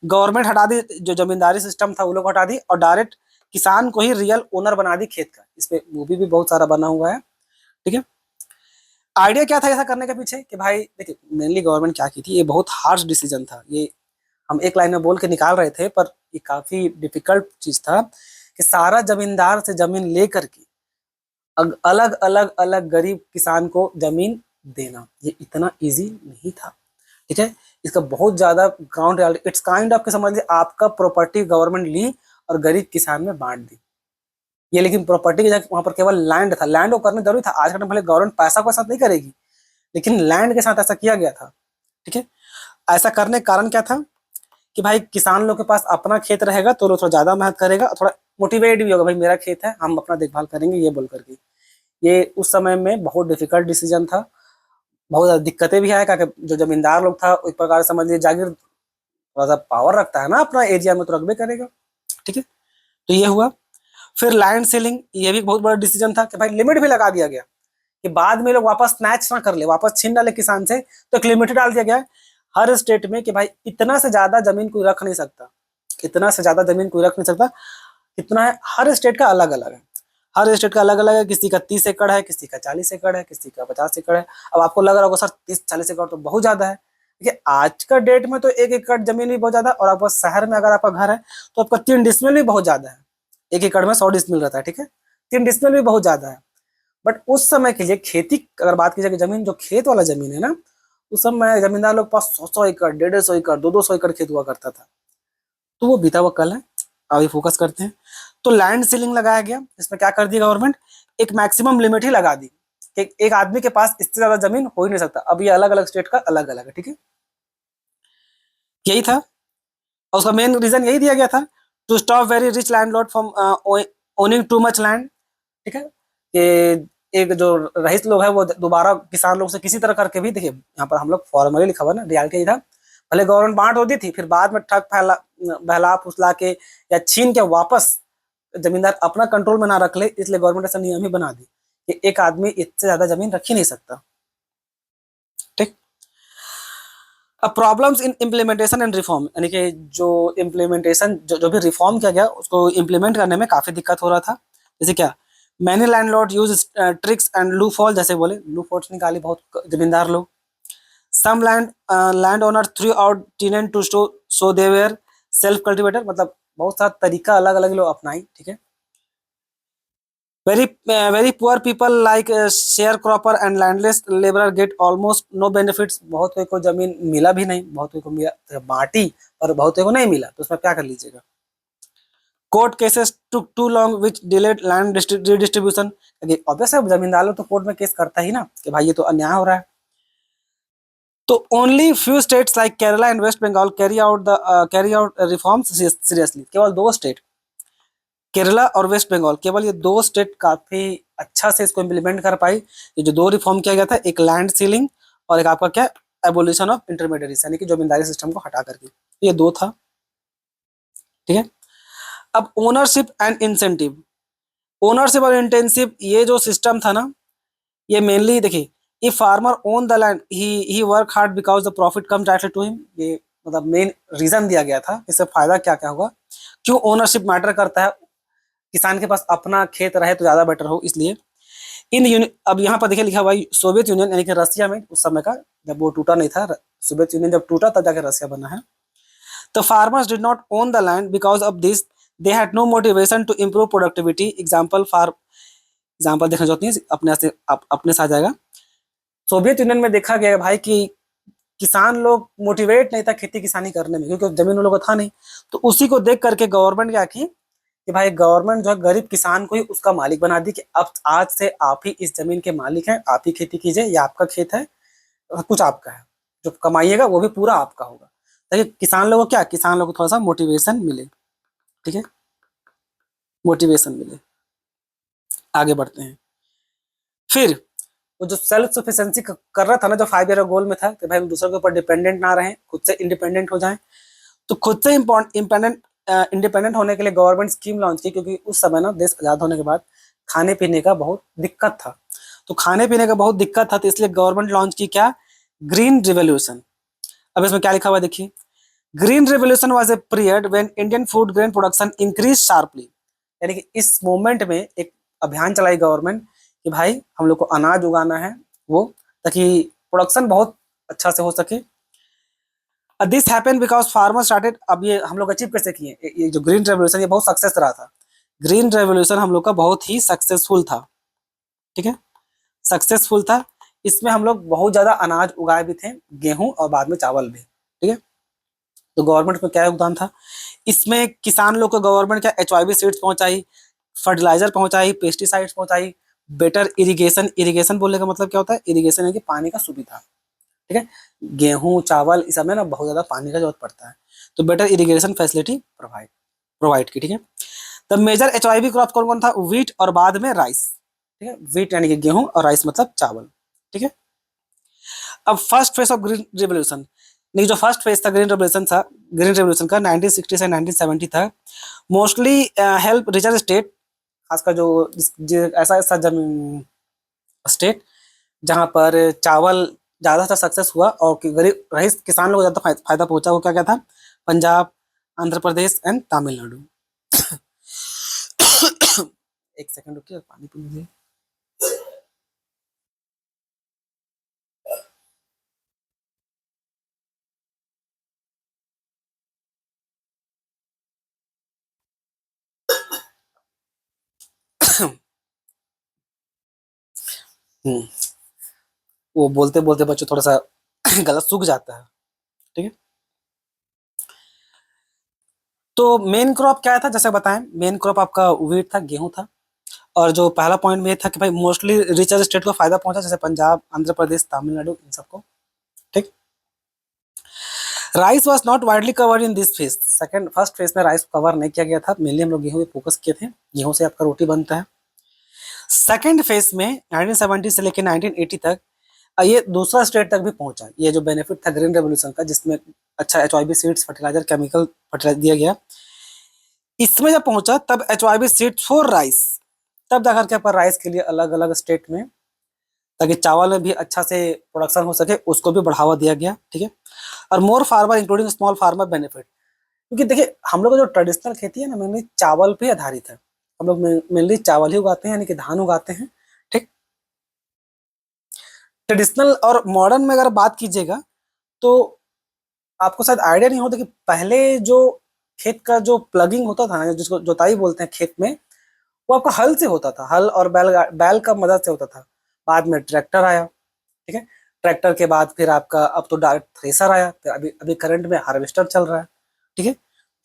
गवर्नमेंट हटा दी, जो जमींदारी सिस्टम था वो लोग हटा दी, और डायरेक्ट किसान को ही रियल ओनर बना दी खेत का। इसमें मूवी भी बहुत सारा बना हुआ है। ठीक है, आइडिया क्या था ऐसा करने के पीछे? कि भाई देखिए मेनली गवर्नमेंट क्या की थी, ये बहुत हार्श डिसीजन था। ये हम एक लाइन में बोल के निकाल रहे थे, पर ये काफी डिफिकल्ट चीज था कि सारा जमींदार से जमीन लेकर के अलग अलग अलग गरीब किसान को जमीन देना, ये इतना इजी नहीं था। ठीक है, इसका बहुत ज्यादा ground reality, it's kind of के समझ लीजिए आपका प्रॉपर्टी गवर्नमेंट ली और गरीब किसान में बांट दी। ये लेकिन प्रॉपर्टी की जगह वहां पर केवल लैंड था, लैंड वो करना जरूरी था। आज के टाइम भले गवर्नमेंट पैसा को साथ नहीं करेगी, लेकिन लैंड के साथ ऐसा किया गया था। ठीक है, ऐसा करने का कारण क्या था कि भाई किसान लोग के पास अपना खेत रहेगा तो लोग थोड़ा ज्यादा मेहनत करेगा, थोड़ा मोटिवेट भी होगा, भाई मेरा खेत है हम अपना देखभाल करेंगे, ये बोल करके। ये उस समय में बहुत डिफिकल्ट डिसीजन था, बहुत ज्यादा दिक्कतें भी आया, क्योंकि जो जमींदार लोग था एक प्रकार से समझ लीजिए जागीर थोड़ा सा पावर रखता है ना अपना एरिया में, तो रखबे करेगा। ठीक है, तो ये हुआ। फिर लैंड सेलिंग, ये भी बहुत बड़ा डिसीजन था कि भाई लिमिट भी लगा दिया गया कि बाद में लोग वापस स्नैच ना कर ले, वापस छीन ना ले किसान से, तो एक लिमिट डाल दिया गया हर स्टेट में कि भाई इतना से ज्यादा जमीन कोई रख नहीं सकता, इतना से ज्यादा जमीन कोई रख नहीं सकता। कितना है, हर स्टेट का अलग अलग है, हर स्टेट का अलग अलग है। किसी का 30 एकड़ है, किसी का 40 एकड़ है, किसी का 50 एकड़ है। अब आपको लग रहा होगा सर 30-40 एकड़ तो बहुत ज्यादा है, देखिए आज का डेट में तो 1 एकड़ जमीन भी बहुत ज्यादा, और आपका शहर में अगर आपका घर है तो आपका 3 डिसमिल भी बहुत ज्यादा है। 1 एकड़ में 100 डिसमिल रहता है, ठीक है, 3 डिसमिल भी बहुत ज्यादा है। बट उस समय के लिए खेती अगर बात की जाए कि जमीन जो खेत वाला जमीन है ना, उस समय जमींदार लोग के पास 100-100 एकड़, 150-150 एकड़, 200 एकड़ खेत हुआ करता था। तो वो बीता हुआ कल है, अभी फोकस करते हैं। तो लैंड सीलिंग लगाया गया, इसमें क्या कर दिया गवर्नमेंट, एक मैक्सिमम लिमिट ही लगा दी कि एक आदमी के पास इससे ज्यादा जमीन हो ही नहीं सकता। अब ये अलग अलग स्टेट का अलग अलग है, ठीक है, यही था। और उसका मेन रीजन यही दिया गया था, to stop very rich landlord from owning too much land, ठीक है, कि एक जो रईस लोग हैं वो दोबारा किसान लोग से किसी तरह करके भी, देखिए यहाँ पर हम लोग फॉर्मली लिखा हुआ ना, रियलिटी यही था, भले गवर्नमेंट बांट होती थी, फिर बाद में ठग फैला बहला फुसला के या छीन के वापस जमींदार अपना कंट्रोल में ना रख ले, इसलिए गवर्नमेंट ऐसा नियम ही बना दी कि एक आदमी इससे ज्यादा जमीन रख ही नहीं सकता, ठीक। अब problems in implementation and reform, यानी कि जो इम्प्लीमेंटेशन जो भी रिफॉर्म किया गया उसको इम्प्लीमेंट करने में काफी दिक्कत हो रहा था। जैसे क्या, many landlord use tricks and loophole, जैसे बोले लू फॉल्स निकाली बहुत जमींदार लोग। Some land owner threw out tenant to show they were self cultivator, मतलब बहुत सारा तरीका अलग अलग लोग अपनाई, ठीक है। Very poor people like share cropper and landless labourer get almost no benefits, बहुत को जमीन मिला भी नहीं, बहुत को मिला बांटी और बहुत को नहीं मिला, तो उसमें क्या कर लीजिएगा। Court cases took too long which delayed land redistribution, obvious है जमींदार लोग तो कोर्ट में केस करता ही ना कि भाई ये तो अन्याय हो रहा है। तो only few states like Kerala and West Bengal carry out reforms seriously, केवल 2 स्टेट, केरला और वेस्ट बंगाल, केवल ये 2 स्टेट काफी अच्छा से इसको इम्प्लीमेंट कर पाई। ये जो 2 रिफॉर्म किया गया था, एक लैंड सीलिंग और एक आपका क्या, एबोलिशन ऑफ इंटरमीडियरीज, यानी कि जमींदारी सिस्टम को हटा करके, ये 2 था, ठीक है। अब ओनरशिप एंड इंसेंटिव, ओनरशिप और इंटेंसिव ये जो सिस्टम था ना, ये मेनली देखिए, if farmer own the land he work hard because the profit come directly to him, ये मतलब मेन रीजन दिया गया था, इससे फायदा क्या क्या होगा, क्यों ओनरशिप मैटर करता है, किसान के पास अपना खेत रहे तो ज्यादा बेटर हो, इसलिए अब यहाँ पर देखिए लिखा हुआ है सोवियत यूनियन, यानी कि रसिया में उस समय का, जब वो टूटा नहीं था, सोवियत यूनियन जब टूटा तब जाके रसिया बना है। तो farmers did not own the land because of this, they had no motivation to improve productivity. Example देखना चाहती है अपने से आ जाएगा। सोवियत यूनियन में देखा गया भाई कि किसान लोग मोटिवेट नहीं था खेती किसानी करने में, क्योंकि जमीन उन लोगों को था नहीं। तो उसी को देख करके गवर्नमेंट क्या की कि भाई गवर्नमेंट जो है गरीब किसान को ही उसका मालिक बना दी कि अब आज से आप ही इस जमीन के मालिक हैं, आप ही खेती कीजिए, ये आपका खेत है, सब कुछ आपका है, जो कमाइएगा वो भी पूरा आपका होगा, ताकि किसान लोगों को क्या, किसान लोगों को थोड़ा सा मोटिवेशन मिले, ठीक है, मोटिवेशन मिले। आगे बढ़ते हैं। फिर वो जो सेल्फ सफिशिएंसी कर रहा था ना, जो 5 ईयर गोल में था कि भाई हम दूसरे के ऊपर डिपेंडेंट ना रहें, खुद से इंडिपेंडेंट हो जाएं, तो खुद से इंडिपेंडेंट होने के लिए गवर्नमेंट स्कीम लॉन्च की, क्योंकि उस समय ना देश आजाद होने के बाद खाने पीने का बहुत दिक्कत था। तो खाने पीने का बहुत दिक्कत था, तो इसलिए गवर्नमेंट लॉन्च की क्या, ग्रीन रिवोल्यूशन। अब इसमें क्या लिखा हुआ है देखिए, green revolution was a period when Indian food grain production increase sharply, यानी कि इस मोमेंट में एक अभियान चलाई गवर्नमेंट कि भाई हम लोग को अनाज उगाना है, वो ताकि प्रोडक्शन बहुत अच्छा से हो सके। This happen because farmer started, अब ये हम लोग अचीव कैसे किए, ये जो ग्रीन रेवोल्यूशन ये बहुत सक्सेस रहा था। ग्रीन रेवोल्यूशन हम लोग का बहुत ही सक्सेसफुल था, ठीक है, सक्सेसफुल था। इसमें हम लोग बहुत ज्यादा अनाज उगाए भी थे, गेहूं और बाद में चावल भी, ठीक है। तो गवर्नमेंट में क्या योगदान था इसमें, किसान लोग को गवर्नमेंट क्या HYV सीड्स पहुंचाई, फर्टिलाइजर पहुंचाई, पेस्टिसाइड्स पहुंचाई, बेटर इरिगेशन, इरिगेशन बोलने का मतलब क्या होता है, इरिगेशन है कि पानी का सुविधा, ठीक है। गेहूं चावल इस सब में ना बहुत ज्यादा पानी का जरूरत पड़ता है, तो बेटर इरिगेशन फैसिलिटी प्रोवाइड की, ठीक है। तब मेजर HYV क्रॉप कौन कौन था, व्हीट और बाद में राइस, ठीक है, व्हीट यानी कि गेहूं और राइस मतलब चावल, ठीक है। अब first phase of green revolution, नहीं जो फर्स्ट फेज था ग्रीन रेवोल्यूशन का 1960 से 1970 था। मोस्टली हेल्प रिचर स्टेट, खासकर जो ऐसा ऐसा जमीन स्टेट जहां पर चावल ज्यादा सा सक्सेस हुआ और गरीब रईस किसान लोग ज्यादा फायदा पहुंचा, वो क्या क्या था, पंजाब, आंध्र प्रदेश एंड तमिलनाडु। एक सेकंड रुकिए, पानी पी लीजिए। हम्म, वो बोलते बोलते बच्चों थोड़ा सा गला सूख जाता है। ठीक है। तो मेन क्रॉप क्या था, जैसे बताएं, मेन क्रॉप आपका व्हीट था, गेहूं था। और जो पहला पॉइंट में ये था कि भाई मोस्टली रिचर स्टेट को फायदा पहुंचा, जैसे पंजाब, आंध्र प्रदेश, तमिलनाडु, इन सबको। ठीक। Rice was not widely covered in this phase. Second first phase में राइस कवर नहीं किया गया था, मेनली हम लोग गेहूं पे फोकस किए थे, गेहूं से आपका रोटी बनता है। सेकंड फेज में 1970 से लेकर 1980 तक ये दूसरा स्टेट तक भी पहुंचा, ये जो बेनिफिट था ग्रीन रेवोल्यूशन का, जिसमें अच्छा HYB seeds, fertiliser, chemical fertiliser दिया गया, इसमें जब पहुंचा तब HYB सीड्स फॉर राइस, तब जाकर के पर राइस के लिए अलग अलग स्टेट में, ताकि चावल में भी अच्छा से प्रोडक्शन हो सके, उसको भी बढ़ावा दिया गया। ठीक है। और more farmer including small farmer benefit, क्योंकि देखिए हम लोग का जो ट्रेडिशनल खेती है ना, मेनली चावल पे आधारित है। हम लोग मेनली चावल ही उगाते हैं, यानी कि धान उगाते हैं। ठीक। ट्रेडिशनल और मॉडर्न में अगर बात कीजिएगा तो आपको शायद आइडिया नहीं होता कि पहले जो खेत का जो प्लगिंग होता था ना, जिसको जोताई बोलते हैं खेत में, वो आपका हल से होता था, हल और बैल का मदद से होता था। बाद में ट्रैक्टर आया। ठीक है। ट्रैक्टर के बाद फिर आपका अब तो डायरेक्ट थ्रेसर आया, फिर अभी अभी करंट में हार्वेस्टर चल रहा है। ठीक है।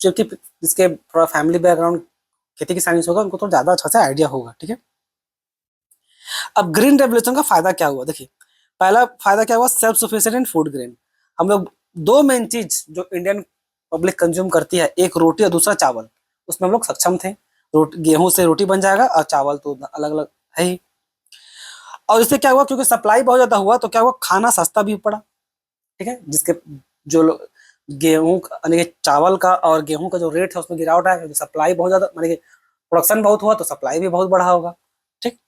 जबकि जिसके थोड़ा फैमिली बैकग्राउंड खेती किसानी से होगा, उनको तो ज्यादा अच्छा से आइडिया होगा। ठीक है। अब ग्रीन रेवोल्यूशन का फायदा क्या हुआ, देखिए पहला फायदा क्या हुआ, सेल्फ सफिशिएंट इन फूड ग्रेन। हम लोग दो मेन चीज जो इंडियन पब्लिक कंज्यूम करती है, एक रोटी और दूसरा चावल, उसमें हम लोग सक्षम थे। गेहूं से रोटी बन जाएगा, और चावल तो अलग अलग है ही। और इससे क्या हुआ, क्योंकि सप्लाई बहुत ज्यादा हुआ, तो क्या हुआ, खाना सस्ता भी पड़ा। ठीक है। जिसके जो गेहूं यानी कि चावल का और गेहूं का जो रेट है उसमें गिरावट आया, सप्लाई बहुत ज्यादा, मानी कि प्रोडक्शन बहुत हुआ तो सप्लाई भी बहुत बढ़ा होगा। ठीक।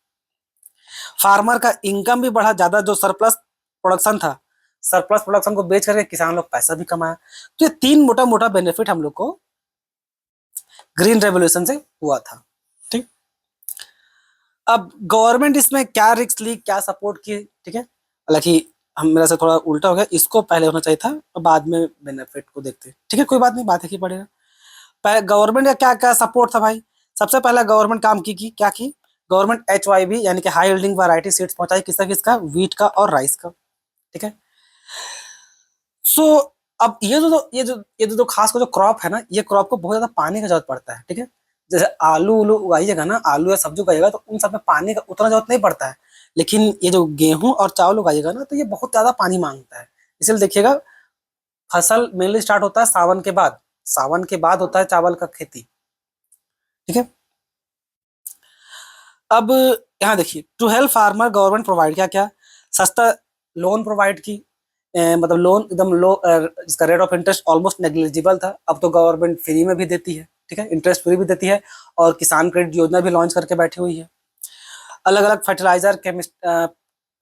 फार्मर का इनकम भी बढ़ा, ज्यादा जो सरप्लस प्रोडक्शन था, सरप्लस प्रोडक्शन को बेच करके किसान लोग पैसा भी कमाया। तो ये तीन मोटा मोटा बेनिफिट हम लोग को ग्रीन रेवोल्यूशन से हुआ था। ठीक। अब गवर्नमेंट इसमें क्या रिस्क ली, क्या सपोर्ट की। ठीक है। हालांकि हम मेरा से थोड़ा उल्टा हो गया, इसको पहले होना चाहिए था और बाद में बेनिफिट को देखते। ठीक है, कोई बात नहीं, बात ही पड़ेगा। गवर्नमेंट का क्या क्या सपोर्ट था भाई। सबसे पहला गवर्नमेंट काम की क्या की, गवर्नमेंट HYB यानी कि हाई यील्डिंग वैरायटी सीड्स पहुंचाई, किसका किसका, व्हीट का और राइस का। ठीक है। सो अब ये जो खास का जो क्रॉप है ना, ये क्रॉप को बहुत ज्यादा पानी का जरूरत पड़ता है। ठीक है। जैसे आलू उलू उगाइएगा ना, आलू या सब्जी उगाइएगा, तो उन सब में पानी का उतना जरूरत नहीं पड़ता है। लेकिन ये जो गेहूं और चावल उगाइएगा ना, तो ये बहुत ज्यादा पानी मांगता है। इसलिए देखिएगा, फसल मेनली स्टार्ट होता है सावन के बाद, सावन के बाद होता है चावल का खेती। ठीक है। अब यहाँ देखिए, to help farmer government provide क्या क्या, सस्ता लोन प्रोवाइड की। मतलब लोन एकदम लो, जिसका rate of interest almost negligible था, अब तो गवर्नमेंट फ्री में भी देती है। ठीक है, इंटरेस्ट फ्री भी देती है। और किसान क्रेडिट योजना भी लॉन्च करके बैठी हुई है। अलग अलग फर्टिलाइजर,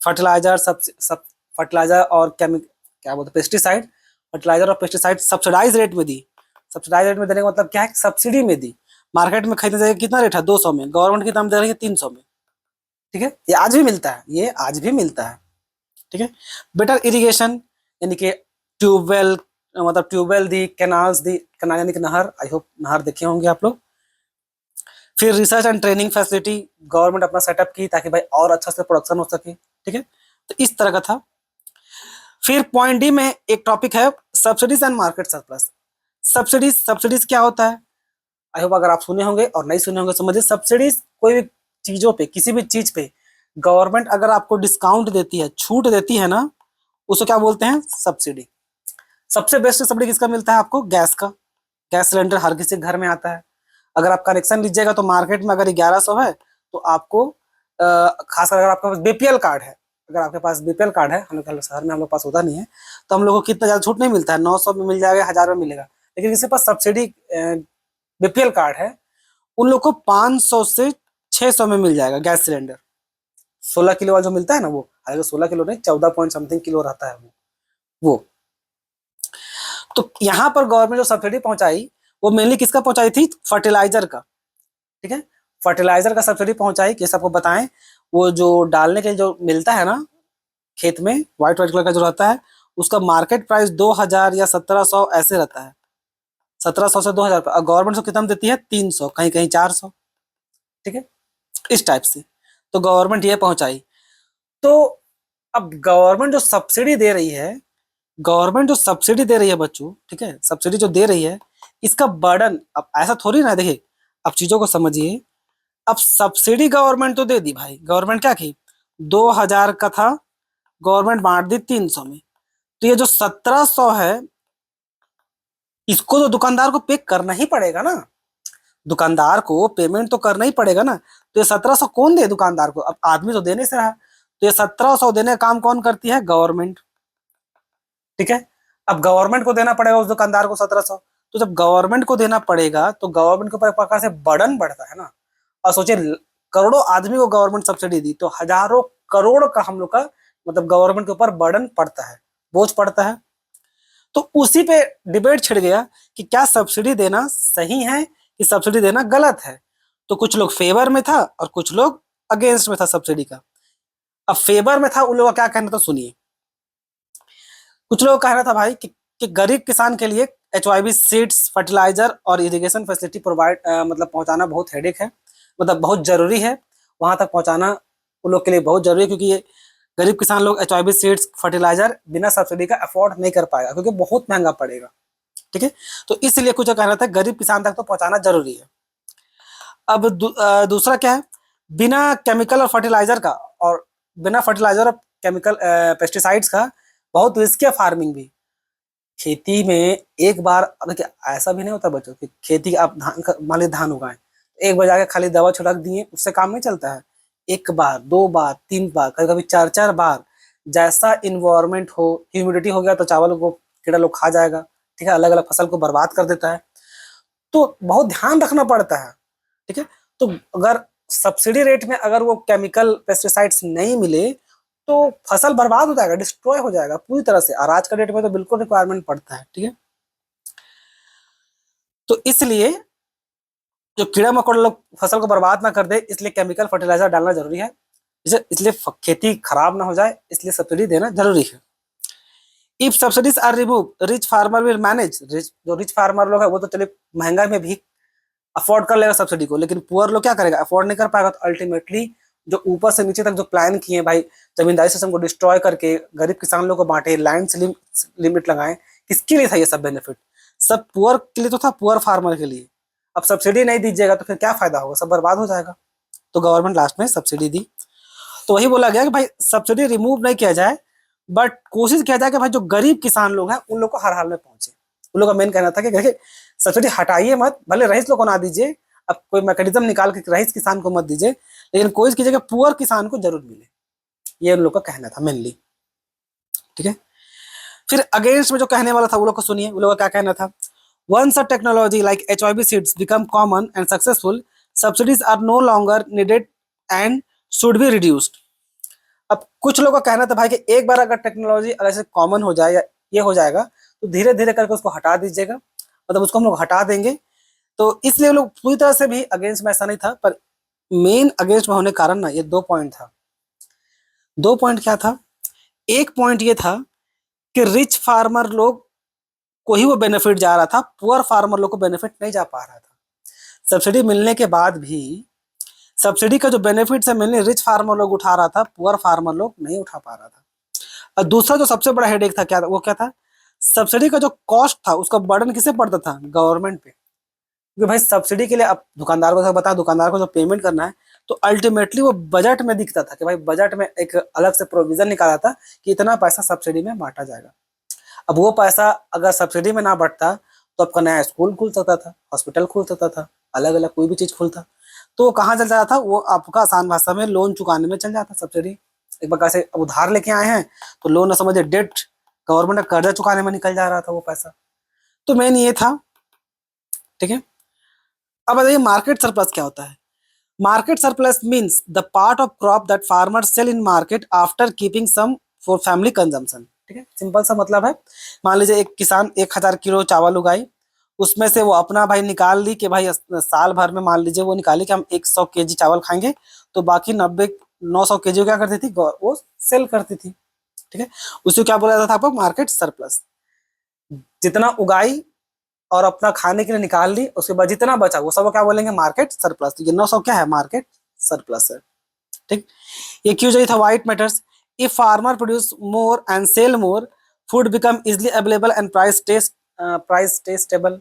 फर्टिलाइजर सब फर्टिलाइजर और क्या बोलते हैं, पेस्टिसाइड, फर्टिलाइजर और पेस्टिसाइड सब्सिडाइज रेट में दी। सब्सिडाइज रेट में देने का मतलब क्या है, सब्सिडी में दी। मार्केट में खरीदने जाएगा कितना रेट है, 200 में, गवर्नमेंट की दाम दे रही है 300 में। ठीक है, ये आज भी मिलता है, ये आज भी मिलता है। ठीक है। बेटर इरिगेशन, यानी कि ट्यूबवेल, मतलब ट्यूबवेल दी, कैनाल्स दी, कैनाल यानी कि नहर, आई होप नहर देखे होंगे आप लोग। फिर research and training facility government अपना सेटअप की, ताकि भाई और अच्छा से प्रोडक्शन हो सके। ठीक है। तो इस तरह का था। फिर पॉइंट डी में एक टॉपिक है, subsidies and market surplus. Subsidies, subsidies क्या होता है, आई होप अगर आप सुने होंगे, और नहीं सुने होंगे समझिए। सब्सिडीज कोई भी चीजों पे, किसी भी चीज पे गवर्नमेंट अगर आपको डिस्काउंट देती है, छूट देती है ना, उसको क्या बोलते हैं, सब्सिडी। सबसे बेस्ट सब्सिडी किसका मिलता है आपको, गैस का। गैस सिलेंडर हर किसी के घर में आता है। अगर आप कनेक्शन लीजिएगा तो मार्केट में अगर 1100 है, तो आपको खासकर अगर आपके पास BPL कार्ड है, अगर आपके पास BPL कार्ड है, हम लोग शहर में हम लोग पास होता नहीं है, तो हम लोग को कितना ज्यादा छूट नहीं मिलता है, 900 में मिल जाएगा, 1000 में मिलेगा। लेकिन किसी पास सब्सिडी BPL कार्ड है, उन लोग को 500 से 600 में मिल जाएगा गैस सिलेंडर। 16 किलो वाला जो मिलता है ना, वो हालांकि 16 किलो नहीं, 14 पॉइंट समथिंग किलो रहता है वो। तो यहाँ पर गवर्नमेंट जो सब्सिडी पहुंचाई, वो मेनली किसका पहुंचाई थी, फर्टिलाइजर का। ठीक है। फर्टिलाइजर का सब्सिडी पहुंचाई, कैसे आपको बताएं, वो जो डालने के जो मिलता है ना खेत में, व्हाइट व्हाइट कलर का जो रहता है, उसका मार्केट प्राइस 2000 या 1700 ऐसे रहता है। 1700 से 2000, गवर्नमेंट को कितना देती है, 300, कहीं कहीं 400। ठीक है। इस टाइप से। तो गवर्नमेंट ये पहुंचाई। तो अब गवर्नमेंट जो सब्सिडी दे रही है, गवर्नमेंट जो सब्सिडी दे रही है बच्चों, ठीक है, सब्सिडी जो दे रही है, इसका बर्डन अब ऐसा थोड़ी ना है, देखिए अब चीजों को समझिए। अब सब्सिडी गवर्नमेंट तो दे दी भाई, गवर्नमेंट क्या की, 2000 का था, गवर्नमेंट बांट दी 300 में। तो ये जो 1700 है, इसको तो दुकानदार को पे करना ही पड़ेगा ना, दुकानदार को पेमेंट तो करना ही पड़ेगा ना। तो ये 1700 कौन दे दुकानदार को, अब आदमी तो देने से रहा। तो ये 1700 देने का काम कौन करती है, गवर्नमेंट, ठीक है। अब गवर्नमेंट को देना पड़ेगा उस दुकानदार को 1700। तो जब गवर्नमेंट को देना पड़ेगा तो गवर्नमेंट के ऊपर एक प्रकार से बर्डन बढ़ता है ना। और सोचिए, करोड़ों आदमी को गवर्नमेंट सब्सिडी दी, तो हजारों करोड़ का हम लोग का मतलब गवर्नमेंट के ऊपर बर्डन पड़ता है, बोझ पड़ता है। तो उसी पे डिबेट छिड़ गया कि क्या सब्सिडी देना सही है कि सब्सिडी देना गलत है। तो कुछ लोग फेवर में था और कुछ लोग अगेंस्ट में था सब्सिडी का। अब फेवर में था उन लोगों का क्या कहना था, सुनिए। कुछ लोग कह रहा था भाई कि गरीब किसान के लिए HYB सीड्स, फर्टिलाइजर और इरिगेशन फैसिलिटी प्रोवाइड मतलब पहुंचाना बहुत हेडेक है, मतलब बहुत जरूरी है, वहां तक पहुंचाना उन लोग के लिए बहुत जरूरी है, क्योंकि ये गरीब किसान लोग HYB सीड्स, फर्टिलाइजर बिना सब्सिडी का अफोर्ड नहीं कर पाएगा, क्योंकि बहुत महंगा पड़ेगा, ठीक है। तो इसलिए कुछ कहना था गरीब किसान तक तो पहुंचाना जरूरी है। अब दूसरा क्या है, बिना केमिकल और फर्टिलाइजर का, और बिना फर्टिलाइजर और केमिकल पेस्टिसाइड्स का बहुत रिस्की है फार्मिंग भी। खेती में एक बार, अब देखिए ऐसा भी नहीं होता बच्चों कि खेती आप धान मान लीजिए धान उगाएं, एक बार जाके खाली दवा छिड़क दिए उससे काम नहीं चलता है। एक बार, दो बार, तीन बार, कभी कभी चार चार बार, जैसा इन्वायरमेंट हो, ह्यूमिडिटी हो गया तो चावल को कीड़ा लोग खा जाएगा, ठीक है, अलग अलग फसल को बर्बाद कर देता है। तो बहुत ध्यान रखना पड़ता है, ठीक है। तो अगर सब्सिडी रेट में अगर वो केमिकल पेस्टिसाइड्स नहीं मिले तो फसल बर्बाद हो जाएगा, डिस्ट्रॉय हो जाएगा पूरी तरह से। और आज का डेट में तो बिल्कुल रिक्वायरमेंट पड़ता है, ठीक है। तो इसलिए जो कीड़ा मकोड़ा लोग फसल को बर्बाद ना कर दे, इसलिए केमिकल फर्टिलाइजर डालना जरूरी है। इसलिए खेती खराब ना हो जाए, इसलिए सब्सिडी देना जरूरी है। If subsidies are remove, rich farmer will manage. जो रिच फार्मर लोग है वो तो चलिए महंगाई में भी अफोर्ड कर लेगा सब्सिडी को, लेकिन पुअर लोग क्या करेगा, अफोर्ड नहीं कर पाएगा। तो अल्टीमेटली जो ऊपर से नीचे तक जो प्लान किए भाई, जमींदारी सिस्टम को डिस्ट्रॉय करके गरीब किसान लोग को बांटे, लैंड लिमिट लगाए, किसके लिए था ये सब बेनिफिट, सब पुअर के लिए तो था, पुअर फार्मर के लिए। अब सब्सिडी नहीं दीजिएगा तो फिर क्या फायदा होगा, सब बर्बाद हो जाएगा। तो गवर्नमेंट लास्ट में सब्सिडी दी। तो वही बोला गया कि भाई सब्सिडी रिमूव नहीं किया जाए, बट कोशिश किया जाए कि भाई जो गरीब किसान लोग हैं उन लोग को हर हाल में पहुंचे। उन लोग का मेन कहना था कि देखिए सब्सिडी हटाइए मत, भले रईस लोग को ना दीजिए, अब कोई मैकेनिज्म निकाल के रईस किसान को मत दीजिए, लेकिन कोशिश कीजिए कि पुअर किसान को जरूर मिले। ये उन लोग का कहना था मेनली, ठीक है। फिर अगेंस्ट में जो कहने वाला था वो लोग को सुनिए, वो लोग का क्या कहना था। Once a technology like HYB seeds become common and successful, subsidies are no longer needed and should be reduced. अब कुछ लोगों का कहना था भाई कि एक बार अगर टेक्नोलॉजी अगर से कॉमन हो जाए या ये हो जाएगा तो धीरे धीरे करके उसको हटा दीजिएगा, मतलब उसको हम लोग हटा देंगे। तो इसलिए लोग पूरी तरह से भी अगेंस्ट में ऐसा नहीं था, पर मेन अगेंस्ट में होने के कारण ना ये दो पॉइंट था। दो पॉइंट क्या था, एक पॉइंट ये था कि रिच फार्मर लोग को ही वो बेनिफिट जा रहा था, पुअर फार्मर लोग को बेनिफिट नहीं जा पा रहा था। सब्सिडी मिलने के बाद भी सब्सिडी का जो बेनिफिट है मेनली रिच फार्मर लोग उठा रहा था, पुअर फार्मर लोग नहीं उठा पा रहा था। और दूसरा जो सबसे बड़ा हेडेक था क्या, वो क्या था, सब्सिडी का जो कॉस्ट था उसका बर्डन किसे पड़ता था, गवर्नमेंट पे। क्योंकि भाई सब्सिडी के लिए अब दुकानदार को बता, दुकानदार को जो पेमेंट करना है, तो अल्टीमेटली वो बजट में दिखता था कि भाई बजट में एक अलग से प्रोविजन निकाला था कि इतना पैसा सब्सिडी में बांटा जाएगा। अब वो पैसा अगर सब्सिडी में ना बढ़ता तो आपका नया स्कूल खुल सकता था, हॉस्पिटल खुल सकता था, अलग अलग कोई भी चीज खुलता। तो कहाँ चल जाता था वो, आपका आसान भाषा में लोन चुकाने में चल जाता सब्सिडी। एक प्रकार से उधार लेके आए हैं तो लोन न समझे डेट, गवर्नमेंट का कर्जा चुकाने में निकल जा रहा था वो पैसा। तो मेन ये था, ठीक है। अब बताइए मार्केट सरप्लस क्या होता है। Market surplus means the part of crop that farmer sell in market after keeping some for family consumption, ठीक है। सिंपल सा मतलब है, मान लीजिए एक किसान 1000 किलो चावल उगाई, उसमें से वो अपना भाई निकाल ली कि भाई साल भर में मान लीजिए वो निकाली कि हम 100 केजी चावल खाएंगे, तो बाकी 900 केजी क्या करती थी वो सेल करती थी, ठीक है। उसे क्या बोला जाता था आपको, मार्केट सरप्लस। जितना उगाई और अपना खाने के लिए निकाल ली, उसके बाद जितना बचा वो सब क्या बोलेंगे, मार्केट सरप्लस। तो ये 900 क्या है, मार्केट सरप्लस है। ठीक, ये क्यों चाहिए था? Why it matters if farmer produce more and sell more, food become easily available and price stay stable.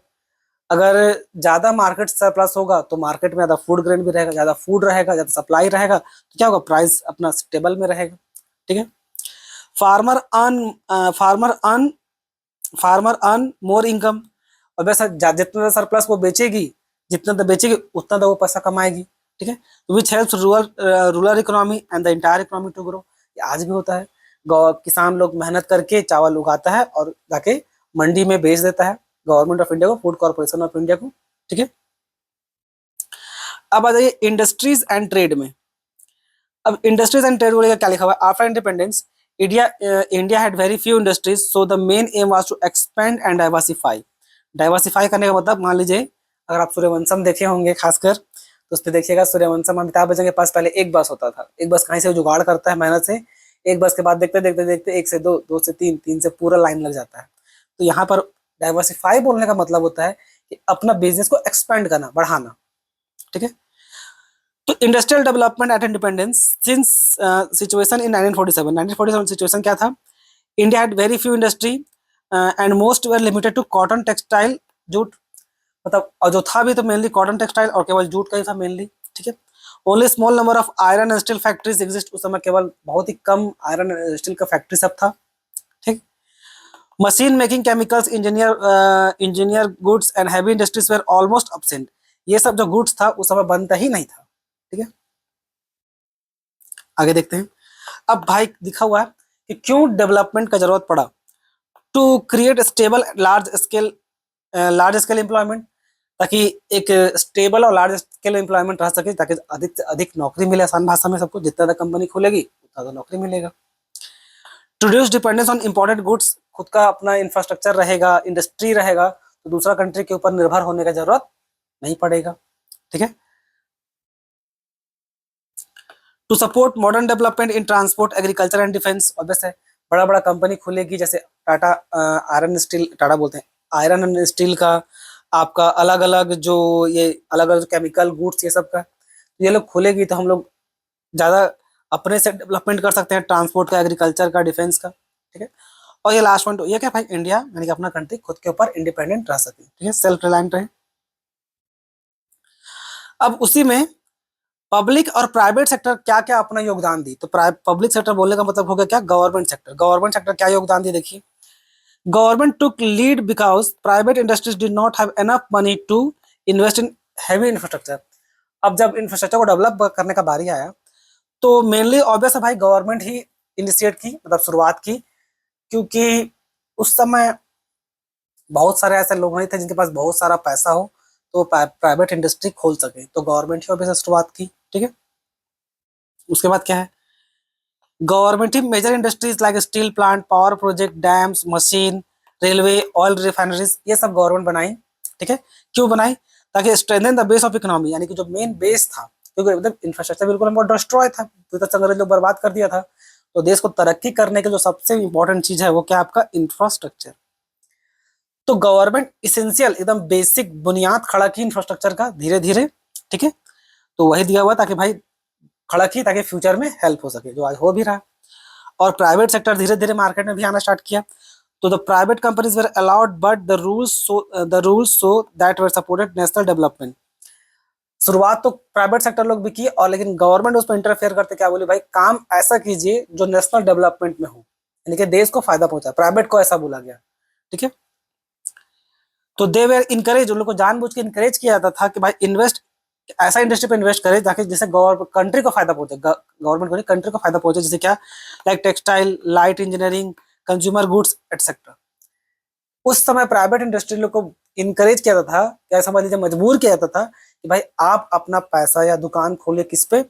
अगर ज्यादा मार्केट सरप्लस होगा तो मार्केट में ज्यादा फूड ग्रेन भी रहेगा, ज्यादा फूड रहेगा, ज्यादा सप्लाई रहेगा, तो क्या होगा? प्राइस अपना स्टेबल में रहेगा। ठीक है, farmer earn farmer earn more income. और वैसा जितना सरप्लस वो बेचेगी, जितना तो बेचेगी उतना तो वो पैसा कमाएगी। ठीक है, which helps rural economy and the entire economy to grow. ये आज भी होता है, किसान लोग मेहनत करके चावल उगाता है और जाके मंडी में बेच देता है गवर्नमेंट ऑफ इंडिया को, फूड कॉर्पोरेशन ऑफ इंडिया को। ठीक है, अब आ जाइए इंडस्ट्रीज एंड ट्रेड में। अब इंडस्ट्रीज एंड ट्रेड बोलेगा क्या लिखा हुआ है? After independence India had very few industries, so the main aim was to expand and diversify. Diversify करने का मतलब, मान लीजिए अगर आप सूर्यवंशम देखे होंगे खासकर, तो उसमें देखिएगा सूर्यवंशम अमिताभ बच्चन के पास पहले एक बस होता था। एक बस कहीं से जुगाड़ करता है मेहनत से, एक बस के बाद देखते देखते देखते एक से दो, दो से तीन, तीन से पूरा लाइन लग जाता है। तो यहाँ पर डाइवर्सिफाई बोलने का मतलब होता है कि अपना बिजनेस को एक्सपेंड करना, बढ़ाना। ठीक है, तो industrial development at independence since situation in 1947। 1947 situation क्या था? India had very few industry and most were limited to cotton, textile, jute. मतलब और जो था भी तो मेनली कॉटन टेक्सटाइल और केवल जूट का ही था मेनली। ठीक है, only small number of iron and steel factories exist. उस समय केवल बहुत ही कम आयरन एंड स्टील का फैक्ट्री सब था। ठीक, machine making, chemicals, engineer goods and heavy industries were almost absent. ये सब जो गुड्स था उस समय बनता ही नहीं था। ठीक है, आगे देखते हैं। अब भाई लिखा हुआ है कि क्यों डेवलपमेंट का जरूरत पड़ा? To create stable large scale employment, ताकि एक स्टेबल और लार्ज स्केल एम्प्लॉयमेंट रह सके, ताकि अधिक से अधिक नौकरी मिले। आसान भाषा में सबको, जितना ज्यादा कंपनी खुलेगी उतना ज्यादा नौकरी मिलेगा। To reduce dependence on imported goods, खुद का अपना इंफ्रास्ट्रक्चर रहेगा, इंडस्ट्री रहेगा, तो दूसरा कंट्री के ऊपर निर्भर होने का जरूरत नहीं पड़ेगा। ठीक है, to support modern development in transport, agriculture and defence. और वैसे बड़ा बड़ा कंपनी खुलेगी, जैसे टाटा आयरन स्टील, टाटा बोलते हैं, आयरन एंड स्टील का, आपका अलग अलग जो ये अलग अलग केमिकल गुड्स ये सब का, ये लोग खुलेगी तो हम लोग ज्यादा अपने से डेवलपमेंट कर सकते हैं, ट्रांसपोर्ट का, एग्रीकल्चर का, डिफेंस का। ठीक है, और ये लास्ट पॉइंट ये क्या भाई, इंडिया यानी कि अपना कंट्री खुद के ऊपर इंडिपेंडेंट रह सके। ठीक है, सेल्फ रिलायंट रहे। अब उसी में पब्लिक और प्राइवेट सेक्टर क्या क्या अपना योगदान दी। तो पब्लिक सेक्टर बोलने का मतलब हो गया क्या? Government sector. गवर्नमेंट सेक्टर क्या योगदान दी? देखिए, government took lead because private industries did not have enough money to invest in heavy infrastructure. अब जब इंफ्रास्ट्रक्चर को डेवलप करने का बारी आया तो मेनली ऑब्वियस है भाई, गवर्नमेंट ही इनिशिएट की, मतलब शुरुआत की, क्योंकि उस समय बहुत सारे ऐसे लोग नहीं थे जिनके पास बहुत सारा पैसा हो तो प्राइवेट इंडस्ट्री खोल सके, तो गवर्नमेंट ही ऑब्वियस शुरुआत की। ठीक है, उसके बाद क्या है? गवर्नमेंट ही major industries like steel plant, power project, dams, machine, railway, oil refineries, ये सब गवर्नमेंट बनाई। ठीक है, क्यों बनाई? ताकि strengthen the base of economy, यानी कि जो मेन बेस था, क्योंकि मतलब इंफ्रास्ट्रक्चर बिल्कुल हमको डिस्ट्रॉय था, तो अंग्रेज लोग बर्बाद कर दिया था। तो देश को तरक्की करने के जो सबसे इंपॉर्टेंट चीज है वो क्या? आपका इंफ्रास्ट्रक्चर। तो गवर्नमेंट इसेंशियल, एकदम बेसिक बुनियाद खड़ा की इंफ्रास्ट्रक्चर का धीरे धीरे। ठीक है, तो वही दिया हुआ ताकि भाई खड़ा की, ताकि फ्यूचर में हेल्प हो सके, जो आज हो भी रहा। और प्राइवेट सेक्टर धीरे धीरे मार्केट में भी आना स्टार्ट किया। तो the private companies were allowed but the rules so that were supported national development. शुरुआत तो प्राइवेट सेक्टर लोग भी की, और लेकिन गवर्नमेंट उस पर इंटरफेयर करते क्या बोले, भाई काम ऐसा कीजिए जो नेशनल डेवलपमेंट में हो, यानी कि देश को फायदा पहुंचा। प्राइवेट को ऐसा बोला गया। ठीक है, तो दे वेर इनकरेज, उन लोग को जानबूझ के इनकरेज किया जाता था कि भाई इन्वेस्ट, ऐसा इंडस्ट्री पे इन्वेस्ट करे ताकि जिससे कंट्री को फायदा पहुंचे, गवर्नमेंट को नहीं, कंट्री को फायदा पहुंचे। जैसे क्या? Like textile, light engineering, consumer goods etcetera. उस समय प्राइवेट इंडस्ट्री लोग को इनकरेज किया जाता था, क्या समझ लीजिए मजबूर किया जाता था कि भाई आप अपना पैसा या दुकान खोलिए, किस पे?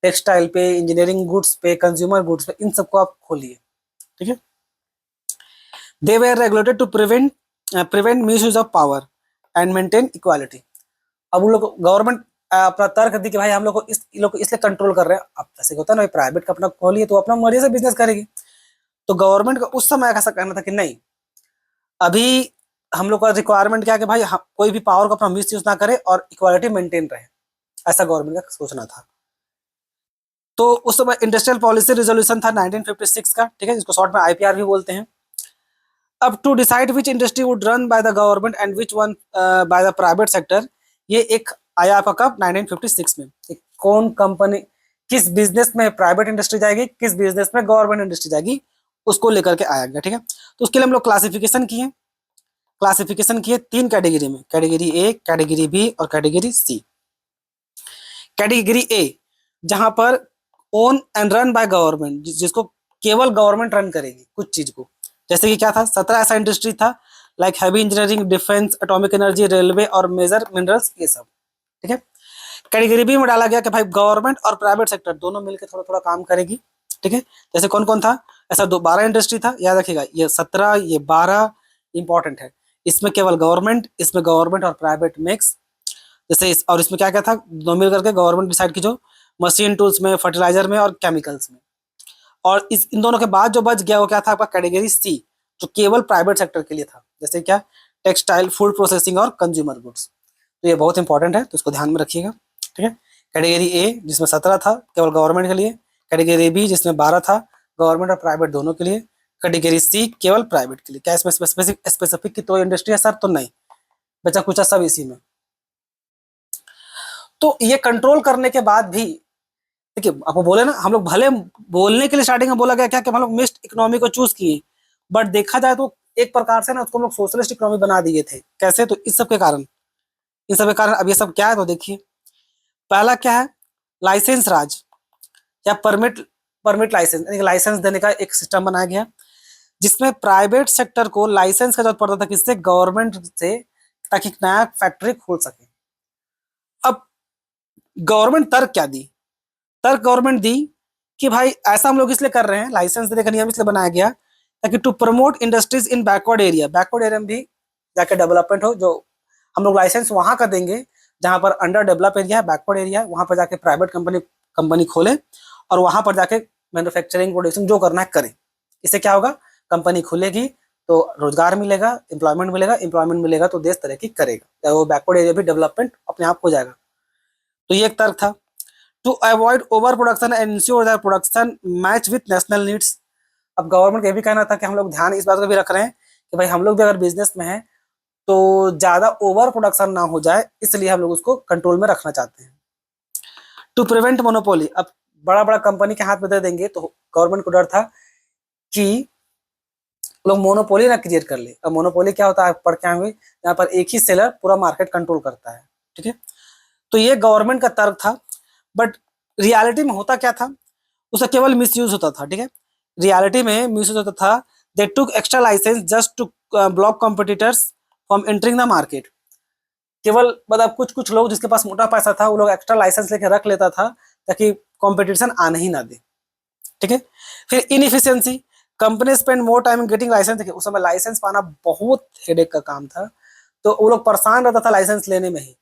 टेक्सटाइल पे, इंजीनियरिंग गुड्स पे, कंज्यूमर गुड्स पे, इन सबको आप खोलिए। ठीक है, they were regulated to prevent misuse of power and maintain equality. अब उन लोग गवर्नमेंट अपना तर्क दी कि भाई हम लोग को लोग को इसलिए कंट्रोल कर रहे हैं। अब जैसे होता है ना, प्राइवेट का अपना खोलिए तो अपना मर्जी से बिजनेस करेगी। तो गवर्नमेंट का उस समय ऐसा कहना था कि नहीं, अभी हम लोग का रिक्वायरमेंट क्या है कि भाई कोई भी पावर को अपना मिस यूज ना करे और इक्वालिटी मेंटेन रहे। ऐसा गवर्नमेंट का सोचना था। तो उस समय इंडस्ट्रियल पॉलिसी रिजोल्यूशन था 1956 का, ठीक है, जिसको शॉर्ट में आईपीआर भी बोलते हैं। अब to decide which industry would run by the government and which one by the private sector, ये एक आया आपका कब 1956 में। कौन कंपनी, किस बिजनेस में प्राइवेट इंडस्ट्री जाएगी, किस बिजनेस में गवर्नमेंट इंडस्ट्री जाएगी, उसको लेकर के आया गया, ठीक है। तो उसके लिए हम लोग क्लासिफिकेशन किए, तीन कैटेगरी में, कैटेगरी ए, कैटेगरी बी और कैटेगरी सी। कैटेगरी ए जहां पर own and run by government, जिसको केवल गवर्नमेंट रन करेगी कुछ चीज को, जैसे कि क्या था, 17 ऐसा इंडस्ट्री था, like heavy engineering, defence, atomic energy, railway और मेजर मिनरल्स, ये सब, ठीक है। कैटेगरी बी में डाला गया कि भाई गवर्नमेंट और प्राइवेट सेक्टर दोनों मिलकर थोड़ा थोड़ा काम करेगी, ठीक है। जैसे कौन कौन था, ऐसा 12 इंडस्ट्री था, याद रखिएगा, ये 17 ये 12 इंपॉर्टेंट है। इसमें केवल गवर्नमेंट, इसमें गवर्नमेंट और प्राइवेट मिक्स, जैसे और इसमें क्या क्या था, दो मिल करके गवर्नमेंट डिसाइड की, जो मशीन टूल्स में, फर्टिलाइजर में और केमिकल्स में। और इन दोनों के बाद जो बच गया वो क्या था आपका, कैटेगरी सी, जो केवल प्राइवेट सेक्टर के लिए था, जैसे क्या, टेक्सटाइल, फूड प्रोसेसिंग और कंज्यूमर गुड्स। तो ये बहुत इंपॉर्टेंट है, तो इसको ध्यान में रखिएगा, ठीक है। कैटेगरी ए जिसमें 17 था केवल गवर्नमेंट के लिए, कैटेगरी बी जिसमें 12 था गवर्नमेंट और प्राइवेट दोनों के लिए, कैटेगरी सी केवल प्राइवेट के लिए। क्या इसमें स्पेसिफिक की तो इंडस्ट्री है सर, तो नहीं, बचा कुचा सब इसी में। तो ये कंट्रोल करने के बाद भी, देखिए आपको बोले ना, हम लोग भले बोलने के लिए स्टार्टिंग में बोला गया क्या कि हम लोग मिक्स्ड इकोनॉमी को चूज किए, बट देखा जाए तो एक प्रकार से ना उसको हम लोग सोशलिस्ट इकोनॉमी बना दिए थे। कैसे, तो इस सब के कारण, इन सब के कारण। अब ये सब क्या है, तो देखिए पहला क्या है, लाइसेंस राज या परमिट, लाइसेंस, लाइसेंस देने का एक सिस्टम बनाया गया, जिसमें प्राइवेट सेक्टर को लाइसेंस का जरूरत पड़ता था, किससे, गवर्नमेंट से, ताकि नया फैक्ट्री खोल सके। अब गवर्नमेंट तर्क क्या दी, तर्क गवर्नमेंट दी कि भाई ऐसा हम लोग इसलिए कर रहे हैं, लाइसेंस देने का नियम इसलिए बनाया गया ताकि to promote industries in backward area, backward area में भी जाके डेवलपमेंट हो। जो हम लोग लाइसेंस वहां का देंगे जहां पर अंडर डेवलप एरिया है, बैकवर्ड एरिया है, वहां पर जाके प्राइवेट कंपनी खोले और वहां पर जाके मैन्युफैक्चरिंग, प्रोडक्शन जो करना है करे। इससे क्या होगा, कंपनी खुलेगी तो रोजगार मिलेगा, एम्प्लॉयमेंट मिलेगा तो देश तरक्की करेगा, वो बैकवर्ड एरिया भी डेवलपमेंट अपने आप हो जाएगा। तो ये एक तर्क था। To avoid over production and ensure that production match with national needs. अब गवर्नमेंट का ये भी कहना था कि हम लोग ध्यान इस बात का भी रख रहे हैं कि भाई हम लोग भी अगर बिजनेस में हैं तो ज्यादा ओवर प्रोडक्शन ना हो जाए, इसलिए हम लोग उसको कंट्रोल में रखना चाहते हैं। टू प्रिवेंट मोनोपोली, अब बड़ा बड़ा कंपनी के हाथ में दे देंगे तो गवर्नमेंट को डर था कि लोग मोनोपोली ना क्रिएट कर ले। अब मोनोपोली क्या होता है, पढ़ के आए हुए, यहाँ पर एक ही सेलर पूरा मार्केट कंट्रोल करता है, ठीक है। तो ये गवर्नमेंट का तर्क था, बट रियलिटी में होता क्या था, उसका केवल मिसयूज होता था, ठीक है। रियलिटी में मिसयूज होता था, they took extra licence just to block competitors from entering the market. केवल मतलब कुछ कुछ लोग जिसके पास मोटा पैसा था वो लोग एक्स्ट्रा लाइसेंस लेके रख लेता था ताकि कंपटीशन आने ही ना दे, ठीक है। फिर inefficiency, company spend more time in getting licence. देखिए उस समय लाइसेंस पाना बहुत हेडेक का काम था, तो वो लोग परेशान रहता था लाइसेंस लेने में ही।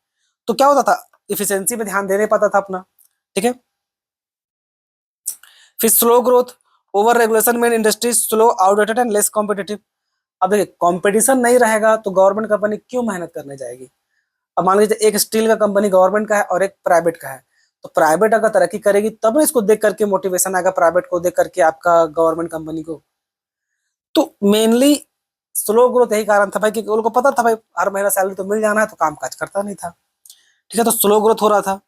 तो क्या होता था, इफिशियंसी पे ध्यान दे नहीं पाता था अपना, ठीक है। फिर स्लो ग्रोथ, ओवर रेगुलेशन में industry slow, outdated and less competitive. अब देखिए कंपटीशन नहीं रहेगा तो गवर्नमेंट कंपनी क्यों मेहनत करने जाएगी। अब मान लीजिए एक स्टील का कंपनी गवर्नमेंट का है और एक प्राइवेट का है, तो प्राइवेट अगर तरक्की करेगी तब ना इसको देख करके मोटिवेशन आएगा, प्राइवेट को देख करके आपका गवर्नमेंट कंपनी को। तो मेनली स्लो ग्रोथ यही कारण था भाई, कि उनको पता था भाई हर महीना सैलरी तो मिल जाना है, तो काम काज करता नहीं था, ठीक है। तो स्लो ग्रोथ हो रहा था।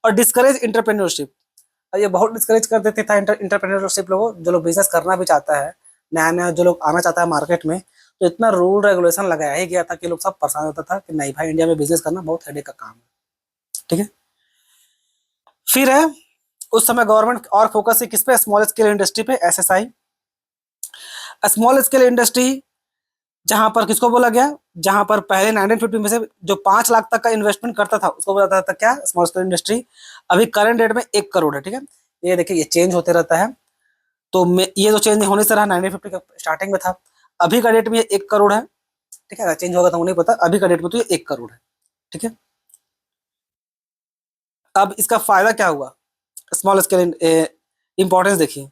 और डिस्करेज इंटरप्रेन्योरशिप, ये बहुत डिस्करेज कर देते था इंटरप्रेन्योरशिप लोगों, जो लोग बिजनेस करना भी चाहता है, नया नया जो लोग आना चाहता है मार्केट में, तो इतना रूल रेगुलेशन लगाया ही गया था कि लोग सब परेशान होता था कि नहीं भाई इंडिया में बिजनेस करना बहुत हेडेक का काम है, ठीक है। फिर है उस समय गवर्नमेंट और फोकस किस पे, स्मॉल स्केल इंडस्ट्री पे, एसएसआई। स्मॉल स्केल इंडस्ट्री जहां पर किसको बोला गया, जहां पर पहले 1950 में से जो 5 लाख तक का इन्वेस्टमेंट करता था उसको बोला जाता था क्या, स्मॉल स्केल इंडस्ट्री। अभी करंट डेट में 1 करोड़ है, ठीक है। ये देखिए ये चेंज होते रहता है, तो ये जो चेंज होने से रहा 1950 का स्टार्टिंग में था, अभी का डेट में ये 1 करोड़ है, ठीक है। चेंज होगा तो नहीं पता, अभी का डेट में तो ये 1 करोड़ है, ठीक है। अब इसका फायदा क्या हुआ, स्मॉल स्केल इंपॉर्टेंस देखिए,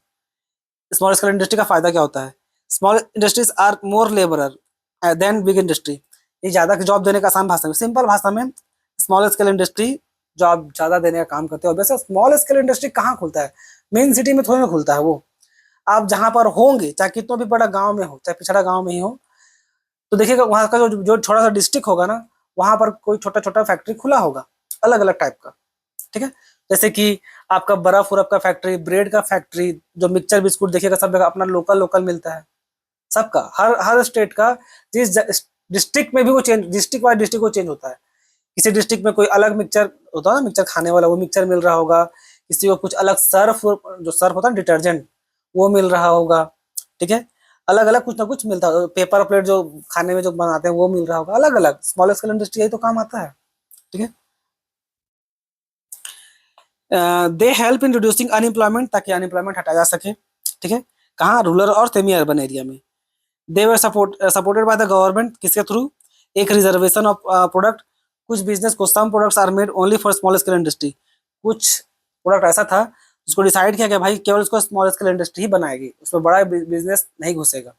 स्मॉल स्केल इंडस्ट्री का फायदा क्या होता है। Small industries are more labourer than big industry. ये ज्यादा जॉब देने का आसान भाषा में, सिंपल भाषा में, स्मॉल स्केल इंडस्ट्री जॉब ज्यादा देने का काम करते हैं। और वैसे स्मॉल स्केल इंडस्ट्री कहाँ खुलता है, मेन सिटी में थोड़ी ना खुलता है वो। आप जहां पर होंगे, चाहे कितना भी बड़ा गांव में हो, चाहे पिछड़ा गांव में ही हो, तो देखिएगा वहां का जो जो छोटा सा डिस्ट्रिक्ट होगा ना, वहां पर कोई छोटा छोटा फैक्ट्री खुला होगा, अलग अलग टाइप का। ठीक है, जैसे कि आपका बर्फ उर्फ का फैक्ट्री, ब्रेड का फैक्ट्री, जो मिक्सचर बिस्कुट देखिएगा सब जगह अपना लोकल लोकल मिलता है सबका, हर हर स्टेट का। जिस डिस्ट्रिक्ट में भी वो चेंज, डिस्ट्रिक्ट वाइज डिस्ट्रिक्ट वो चेंज होता है। किसी डिस्ट्रिक्ट में कोई अलग मिक्सचर होता है ना, मिक्सचर खाने वाला, वो मिक्सचर मिल रहा होगा। किसी को कुछ अलग सर्फ, जो सर्फ होता है डिटर्जेंट, वो मिल रहा होगा। ठीक है, अलग अलग कुछ ना कुछ मिलता है। पेपर प्लेट जो खाने में जो बनाते हैं वो मिल रहा होगा, अलग अलग। स्मॉल स्केल इंडस्ट्री यही तो काम आता है। ठीक है, they help in reducing unemployment, ताकि अनएम्प्लॉयमेंट हटाया जा सके। ठीक है, कहाँ, रूरल और सेमी अर्बन एरिया में। They were supported by the government, किसके थ्रू, एक रिजर्वेशन ऑफ प्रोडक्ट। कुछ बिजनेस को, some products are made only for small scale industry. कुछ प्रोडक्ट ऐसा था जिसको डिसाइड किया गया भाई केवल उसको स्मॉल स्केल इंडस्ट्री ही बनाएगी, उसमें बड़ा बिजनेस नहीं घुसेगा।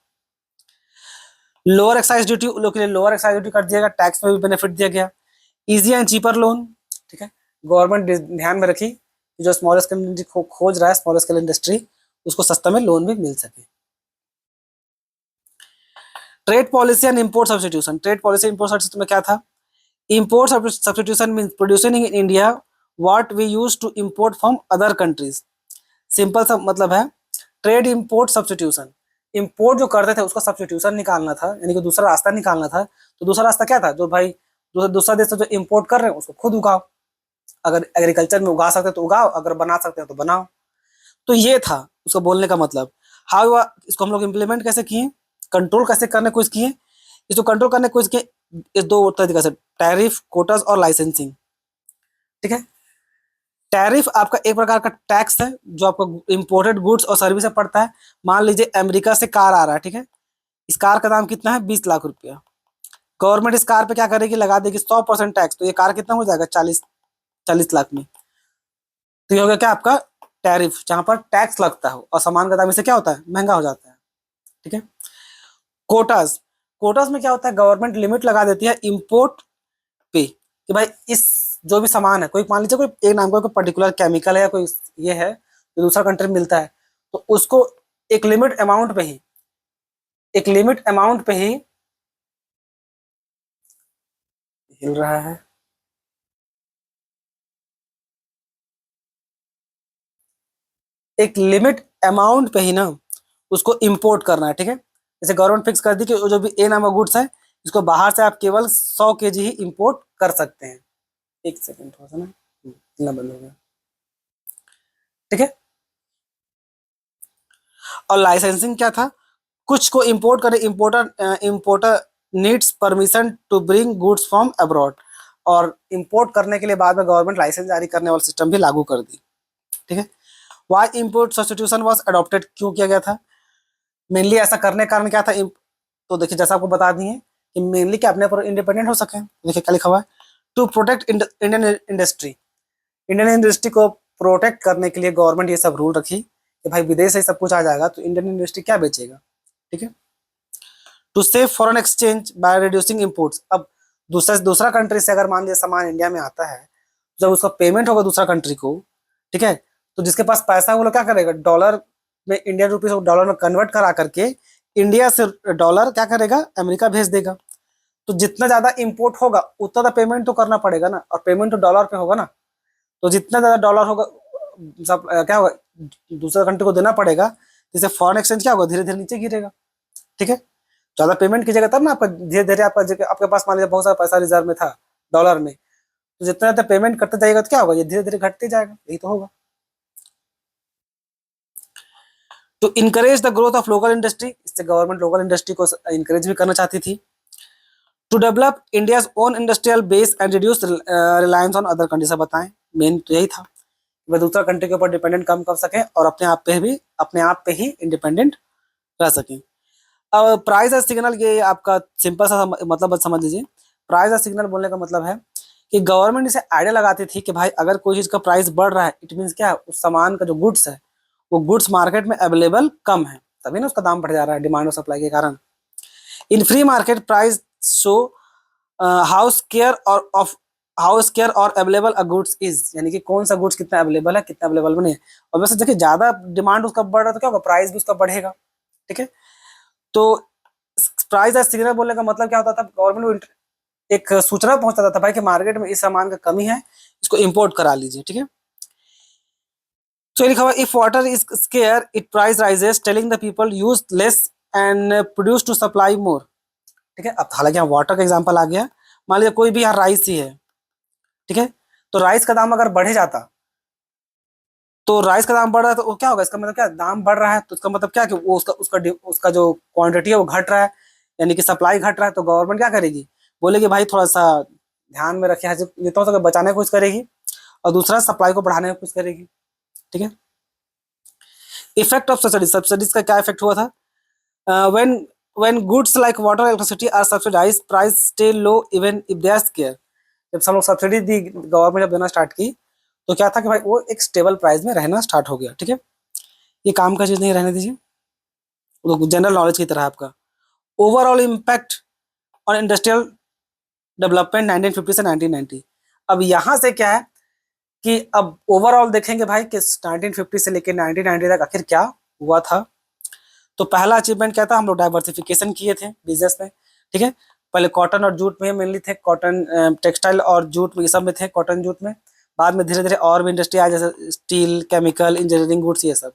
लोअर एक्साइज ड्यूटी, लोग के लिए लोअर एक्साइज ड्यूटी कर दिया गया, टैक्स में भी बेनिफिट दिया गया। Easy and cheaper loan. ठीक है, गवर्नमेंट ध्यान में रखी कि जो स्मॉल स्केल इंडस्ट्री खोज रहा है, स्मॉल स्केल इंडस्ट्री, उसको सस्ता में लोन भी मिल सके। Trade policy and import substitution. Trade policy import substitution में क्या था, import substitution means producing in India what we use to import from other countries. Simple सा मतलब है ट्रेड इम्पोर्ट सब्स्टिट्यूशन। इम्पोर्ट जो करते थे उसका सब्स्टिट्यूशन निकालना था, यानी कि दूसरा रास्ता निकालना था। तो दूसरा रास्ता क्या था, जो भाई दूसरा देश से जो इम्पोर्ट कर रहे हैं उसको खुद उगाओ। अगर एग्रीकल्चर में उगा सकते हैं तो उगाओ, अगर बना सकते हैं तो बनाओ। तो ये था उसका बोलने का मतलब। हाउ इसको हम लोग इम्प्लीमेंट कैसे किए, कंट्रोल कैसे करने की कोशिश किए। इसको कंट्रोल करने की कोशिश किए इस दो तरीके से, टैरिफ, कोटास और लाइसेंसिंग। ठीक है, टैरिफ आपका एक प्रकार का टैक्स है जो आपको इंपोर्टेड गुड्स और सर्विस से पड़ता है। मान लीजिए अमेरिका से कार आ रहा है, ठीक है, इस कार का दाम कितना है, 20 लाख रुपया। गवर्नमेंट इस कार पे क्या करेगी, लगा देगी 100% टैक्स, तो ये कार कितना हो जाएगा, 40 लाख में। तो ये हो गया क्या आपका टैरिफ, जहां पर टैक्स लगता है और सामान का दाम इससे क्या होता है, महंगा हो जाता है। ठीक है, कोटास, कोटास में क्या होता है, गवर्नमेंट लिमिट लगा देती है इंपोर्ट पे, कि भाई इस जो भी सामान है, कोई मान लीजिए कोई एक नाम का कोई पर्टिकुलर केमिकल है या कोई ये है जो दूसरा कंट्री में मिलता है, तो उसको एक लिमिट अमाउंट पे ही, एक लिमिट अमाउंट पे ही हिल रहा है, एक लिमिट अमाउंट पे ही ना उसको इंपोर्ट करना है। ठीक है, जैसे गवर्नमेंट फिक्स कर दी कि जो भी ए नाम का गुड्स है, इसको बाहर से आप केवल 100 kg ही इंपोर्ट कर सकते हैं। एक सेकेंड, थोड़ा सा ना हिलना बंद हो गया। ठीक है, और लाइसेंसिंग क्या था, कुछ को इंपोर्ट करे, importer importer needs permission to bring goods from abroad, और इंपोर्ट करने के लिए बाद में गवर्नमेंट लाइसेंस जारी करने वाला सिस्टम भी लागू कर दी। ठीक है, why import substitution was adopted, क्यों किया गया था, मेनली ऐसा करने का कारण क्या था। तो देखिए जैसा आपको बता दिए कि मेनली क्या अपने पर इंडिपेंडेंट हो सके। देखिए क्या लिखा हुआ है, to protect Indian industry. Indian industry को प्रोटेक्ट करने के लिए गवर्नमेंट ये सब रूल रखी कि भाई विदेश से सब कुछ आ जाएगा तो इंडियन इंडस्ट्री क्या बेचेगा। ठीक है, to save foreign exchange by reducing imports. अब दूसरा कंट्री से अगर मान लीजिए सामान इंडिया में आता है, जब उसका पेमेंट होगा दूसरा कंट्री को, ठीक है, तो जिसके पास पैसा है वो लोग क्या करेगा, डॉलर में, इंडियन रुपीज को डॉलर में कन्वर्ट करा करके इंडिया से डॉलर क्या करेगा, अमेरिका भेज देगा। तो जितना ज्यादा इंपोर्ट होगा उतना ज्यादा पेमेंट तो करना पड़ेगा ना, और पेमेंट तो डॉलर पे होगा ना। तो जितना ज्यादा डॉलर होगा सब क्या होगा, दूसरे कंट्री को देना पड़ेगा, जिससे फॉरेन एक्सचेंज क्या होगा, धीरे धीरे नीचे गिरेगा। ठीक है, ज्यादा पेमेंट कीजिएगा तब ना आपका धीरे धीरे आपका आपके पास मान लीजिए बहुत सारा पैसा रिजर्व में था डॉलर में, तो जितना ज्यादा पेमेंट करते जाएगा तो क्या होगा, ये धीरे धीरे घटते जाएगा, यही तो होगा। To encourage the growth of local industry, इससे गवर्नमेंट लोकल इंडस्ट्री को इनकरेज भी करना चाहती थी। To develop India's own industrial base and reduce reliance on other country, से बताएं मेन तो यही था, वह दूसरा कंट्री के ऊपर डिपेंडेंट कम कर सके और अपने आप पे ही इंडिपेंडेंट रह सके। अब प्राइस एज सिग्नल, ये आपका सिंपल सा मतलब समझ लीजिए। प्राइस एज सिग्नल बोलने का मतलब है कि गवर्नमेंट इसे आइडिया लगाती थी कि भाई अगर कोई चीज का प्राइस बढ़ रहा है, इट मीन क्या है, उस सामान का जो गुड्स है वो गुड्स मार्केट में अवेलेबल कम है, तभी ना उसका दाम बढ़ जा रहा है डिमांड और सप्लाई के कारण। In free market price show how scarce or of how scarce or available a goods is, यानी कि कौन सा गुड्स कितना अवेलेबल है कितना अवेलेबल नहीं है। और वैसे देखिए ज्यादा डिमांड उसका बढ़ रहा है तो क्या होगा, प्राइस भी उसका बढ़ेगा। ठीक है, तो प्राइस एज सिग्नल बोलने का मतलब क्या होता था, गवर्नमेंट को एक सूचना पहुंचाता था भाई कि मार्केट में इस सामान का कमी है, इसको इंपोर्ट करा लीजिए। ठीक है, तो ये लिखा हुआ if water is scarce it price rises telling the people use less and produce to supply more. ठीक है, अब हालांकि यहाँ वाटर का एग्जांपल आ गया, मान लीजिए कोई भी यहाँ राइस ही है। ठीक है, तो राइस का दाम अगर बढ़े जाता, तो राइस का दाम बढ़ रहा है तो वो क्या होगा, इसका मतलब क्या, दाम बढ़ रहा है तो इसका मतलब क्या कि वो उसका जो क्वांटिटी है वो घट रहा है, यानी कि सप्लाई घट रहा है। तो गवर्नमेंट क्या करेगी, बोलेगी भाई थोड़ा सा ध्यान में रखे, जितना हो सके बचाने की कोशिश करेगी, और दूसरा सप्लाई को बढ़ाने की कोशिश करेगी। ठीक है, इफेक्ट ऑफ सब्सिडीज, सब्सिडीज का क्या इफेक्ट हुआ था, when when goods like water electricity are subsidise price stay low even if they are scarce. जब सब लोग सब्सिडी दी, गवर्नमेंट जब देना स्टार्ट की, तो क्या था कि भाई वो एक स्टेबल प्राइस में रहना स्टार्ट हो गया। ठीक है, ये काम का चीज नहीं रहने दीजिए, तो जनरल नॉलेज की तरह आपका overall impact on industrial development 1950 से 1990। अब यहाँ से क्या है कि अब ओवरऑल देखेंगे भाई कि 1950 से लेकर 1990 तक आखिर क्या हुआ था। तो पहला अचीवमेंट क्या था, हम लोग डाइवर्सिफिकेशन किए थे बिजनेस में। ठीक है, पहले कॉटन और जूट में मेनली थे, कॉटन टेक्सटाइल और जूट में, ये सब में थे, कॉटन जूट में। बाद में धीरे धीरे और भी इंडस्ट्री आया, जैसे स्टील, केमिकल, इंजीनियरिंग गुड्स, ये सब।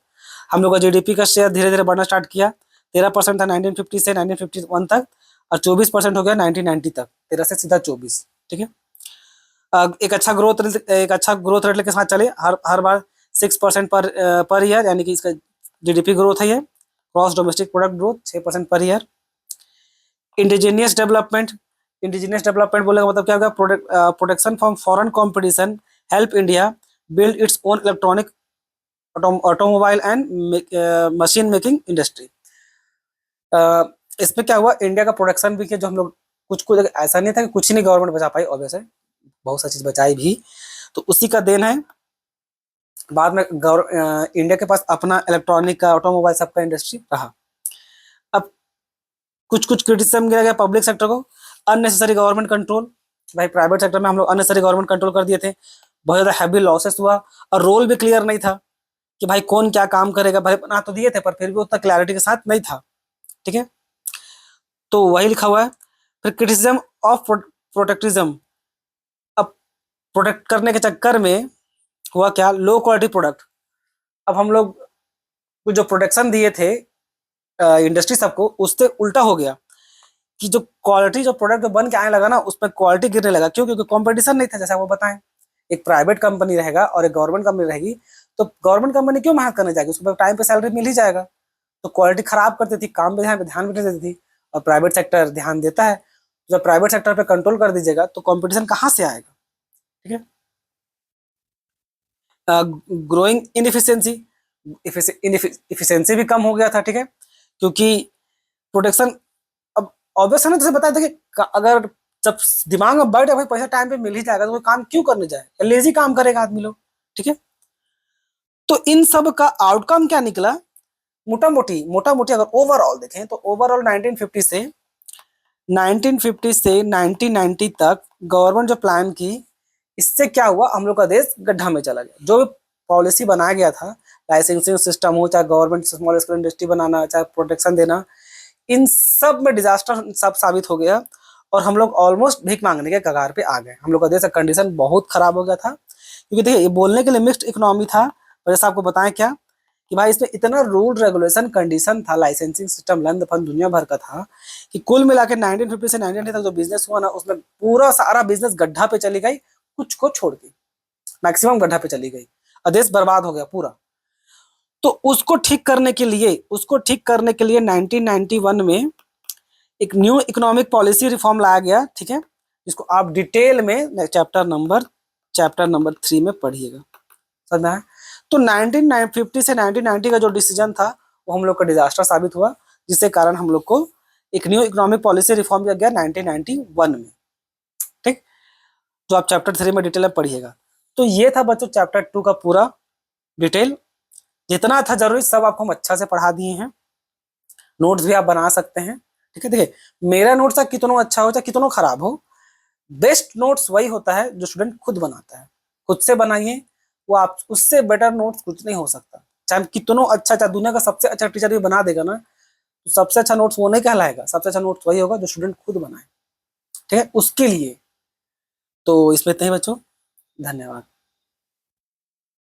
हम लोग का जीडीपी का शेयर धीरे धीरे बढ़ना स्टार्ट किया। 13% था 1950 से 1951 तक, और 24% हो गया 1990 तक, 13 से सीधा 24। ठीक है, एक अच्छा ग्रोथ रेट के साथ चले, हर हर बार 6% पर ईयर, यानी कि इसका जीडीपी ग्रोथ है ये, cross domestic product growth 6% per year. Indigenous development, indigenous development बोलने का मतलब क्या होगा, protection from foreign competition, help India build its own electronic automobile and machine making industry. इसमें क्या हुआ, इंडिया का प्रोडक्शन भी किया, जो हम लोग कुछ कुछ ऐसा नहीं था कि कुछ नहीं गवर्नमेंट बचा पाई, ऑब्वियस है बहुत सारी चीज बचाई भी, तो उसी का देन है। बाद में इंडिया के पास अपना इलेक्ट्रॉनिक का, ऑटोमोबाइल सबका इंडस्ट्री रहा। अब कुछ कुछ क्रिटिसिज्म किया गया पब्लिक सेक्टर को, अननेसेसरी गवर्नमेंट कंट्रोल, भाई प्राइवेट सेक्टर में हम लोग अननेसेसरी गवर्नमेंट कंट्रोल कर दिए थे, बहुत ज्यादा हैवी लॉसेस हुआ, और रोल भी क्लियर नहीं था कि भाई कौन क्या काम करेगा, भाई बना तो दिए थे पर फिर भी उतना क्लैरिटी के साथ नहीं था। ठीक है, तो वही लिखा हुआ है। फिर क्रिटिसिज्म ऑफ प्रोटेक्टिज्म, अब प्रोटेक्ट करने के चक्कर में हुआ क्या, लो क्वालिटी प्रोडक्ट। अब हम लोग जो प्रोटेक्शन दिए थे इंडस्ट्री सबको, उससे उल्टा हो गया कि जो क्वालिटी, जो प्रोडक्ट जो बन के आने लगा ना, उसमें क्वालिटी गिरने लगा। क्यों, क्योंकि कंपटीशन नहीं था, जैसे वो बताएं, एक प्राइवेट कंपनी रहेगा और एक गवर्नमेंट कंपनी रहेगी, तो गवर्नमेंट कंपनी क्यों मेहनत करने जाएगी, उसको टाइम पे सैलरी मिल ही जाएगा। तो क्वालिटी खराब करती थी, काम पे ध्यान भी नहीं देती थी, और प्राइवेट सेक्टर ध्यान देता है। जब प्राइवेट सेक्टर पे कंट्रोल कर दीजिएगा तो कंपटीशन कहाँ से आएगा। ठीक है, ग्रोइंग इनएफिशिएंसी, इफिशियंसी भी कम हो गया था। ठीक है, क्योंकि प्रोटेक्शन, अब ऑब्वियस है ना, जैसे बताया था कि अगर जब दिमाग में बैठ भाई पैसा टाइम पे मिल ही जाएगा तो कोई काम क्यों करने जाए, लेजी काम करेगा आदमी लोग। ठीक है, तो इन सब का आउटकम क्या निकला, मोटा मोटी अगर ओवरऑल देखें तो ओवरऑल 1950 से 1990 तक गवर्नमेंट जो प्लान की, इससे क्या हुआ, हम लोग का देश गड्ढा में चला गया। जो भी पॉलिसी बनाया गया था, लाइसेंसिंग सिस्टम हो, चाहे गवर्नमेंट स्मॉल स्केल इंडस्ट्री बनाना, चाहे प्रोटेक्शन देना, इन सब में डिजास्टर सब साबित हो गया, और हम लोग ऑलमोस्ट भीख मांगने के कगार पे आ गए। हम लोग का देश का कंडीशन बहुत खराब हो गया था, क्योंकि देखिए ये बोलने के लिए मिक्स्ड इकोनॉमी था, पर जैसे आपको बताएं क्या कि भाई इसमें इतना रूल रेगुलेशन कंडीशन था, लाइसेंसिंग सिस्टम लंद फंद दुनिया भर का था, कि कुल मिला के 1950 से 1990 तक जो बिजनेस हुआ ना, उसमें पूरा सारा बिजनेस गड्ढा पे चली गई, कुछ को छोड़ के मैक्सिमम गड्ढा पे चली गई, और देश बर्बाद हो गया पूरा। तो उसको ठीक करने के लिए 1991 में एक न्यू इकोनॉमिक पॉलिसी रिफॉर्म लाया गया। ठीक है, जिसको आप डिटेल में चैप्टर नंबर 3 में पढ़िएगा, समझ में आया? तो 1950 से 1990 का जो डिसीजन था वो हम लोग का डिजास्टर साबित हुआ, जिसके कारण हम लोग को एक न्यू इकोनॉमिक पॉलिसी रिफॉर्म किया गया 1991 में। ठीक, जो आप चैप्टर 3 में डिटेल में पढ़िएगा। तो ये था बच्चों चैप्टर 2 का पूरा डिटेल, जितना था जरूरी सब आपको हम अच्छा से पढ़ा दिए हैं। नोट्स भी आप बना सकते हैं। ठीक है, देखिए मेरा नोट्स कितना अच्छा हो चाहे कितना खराब हो, बेस्ट नोट्स वही होता है जो स्टूडेंट खुद बनाता है। खुद से बनाइए, वो आप उससे बेटर नोट्स कुछ नहीं हो सकता। चाहे कितनों अच्छा, चाहे दुनिया का सबसे अच्छा टीचर भी बना देगा ना, तो सबसे अच्छा नोट्स वो नहीं कहलाएगा। सबसे अच्छा नोट्स वही होगा जो स्टूडेंट खुद बनाए। ठीक है, उसके लिए। तो इसमें इतना ही बच्चों, धन्यवाद।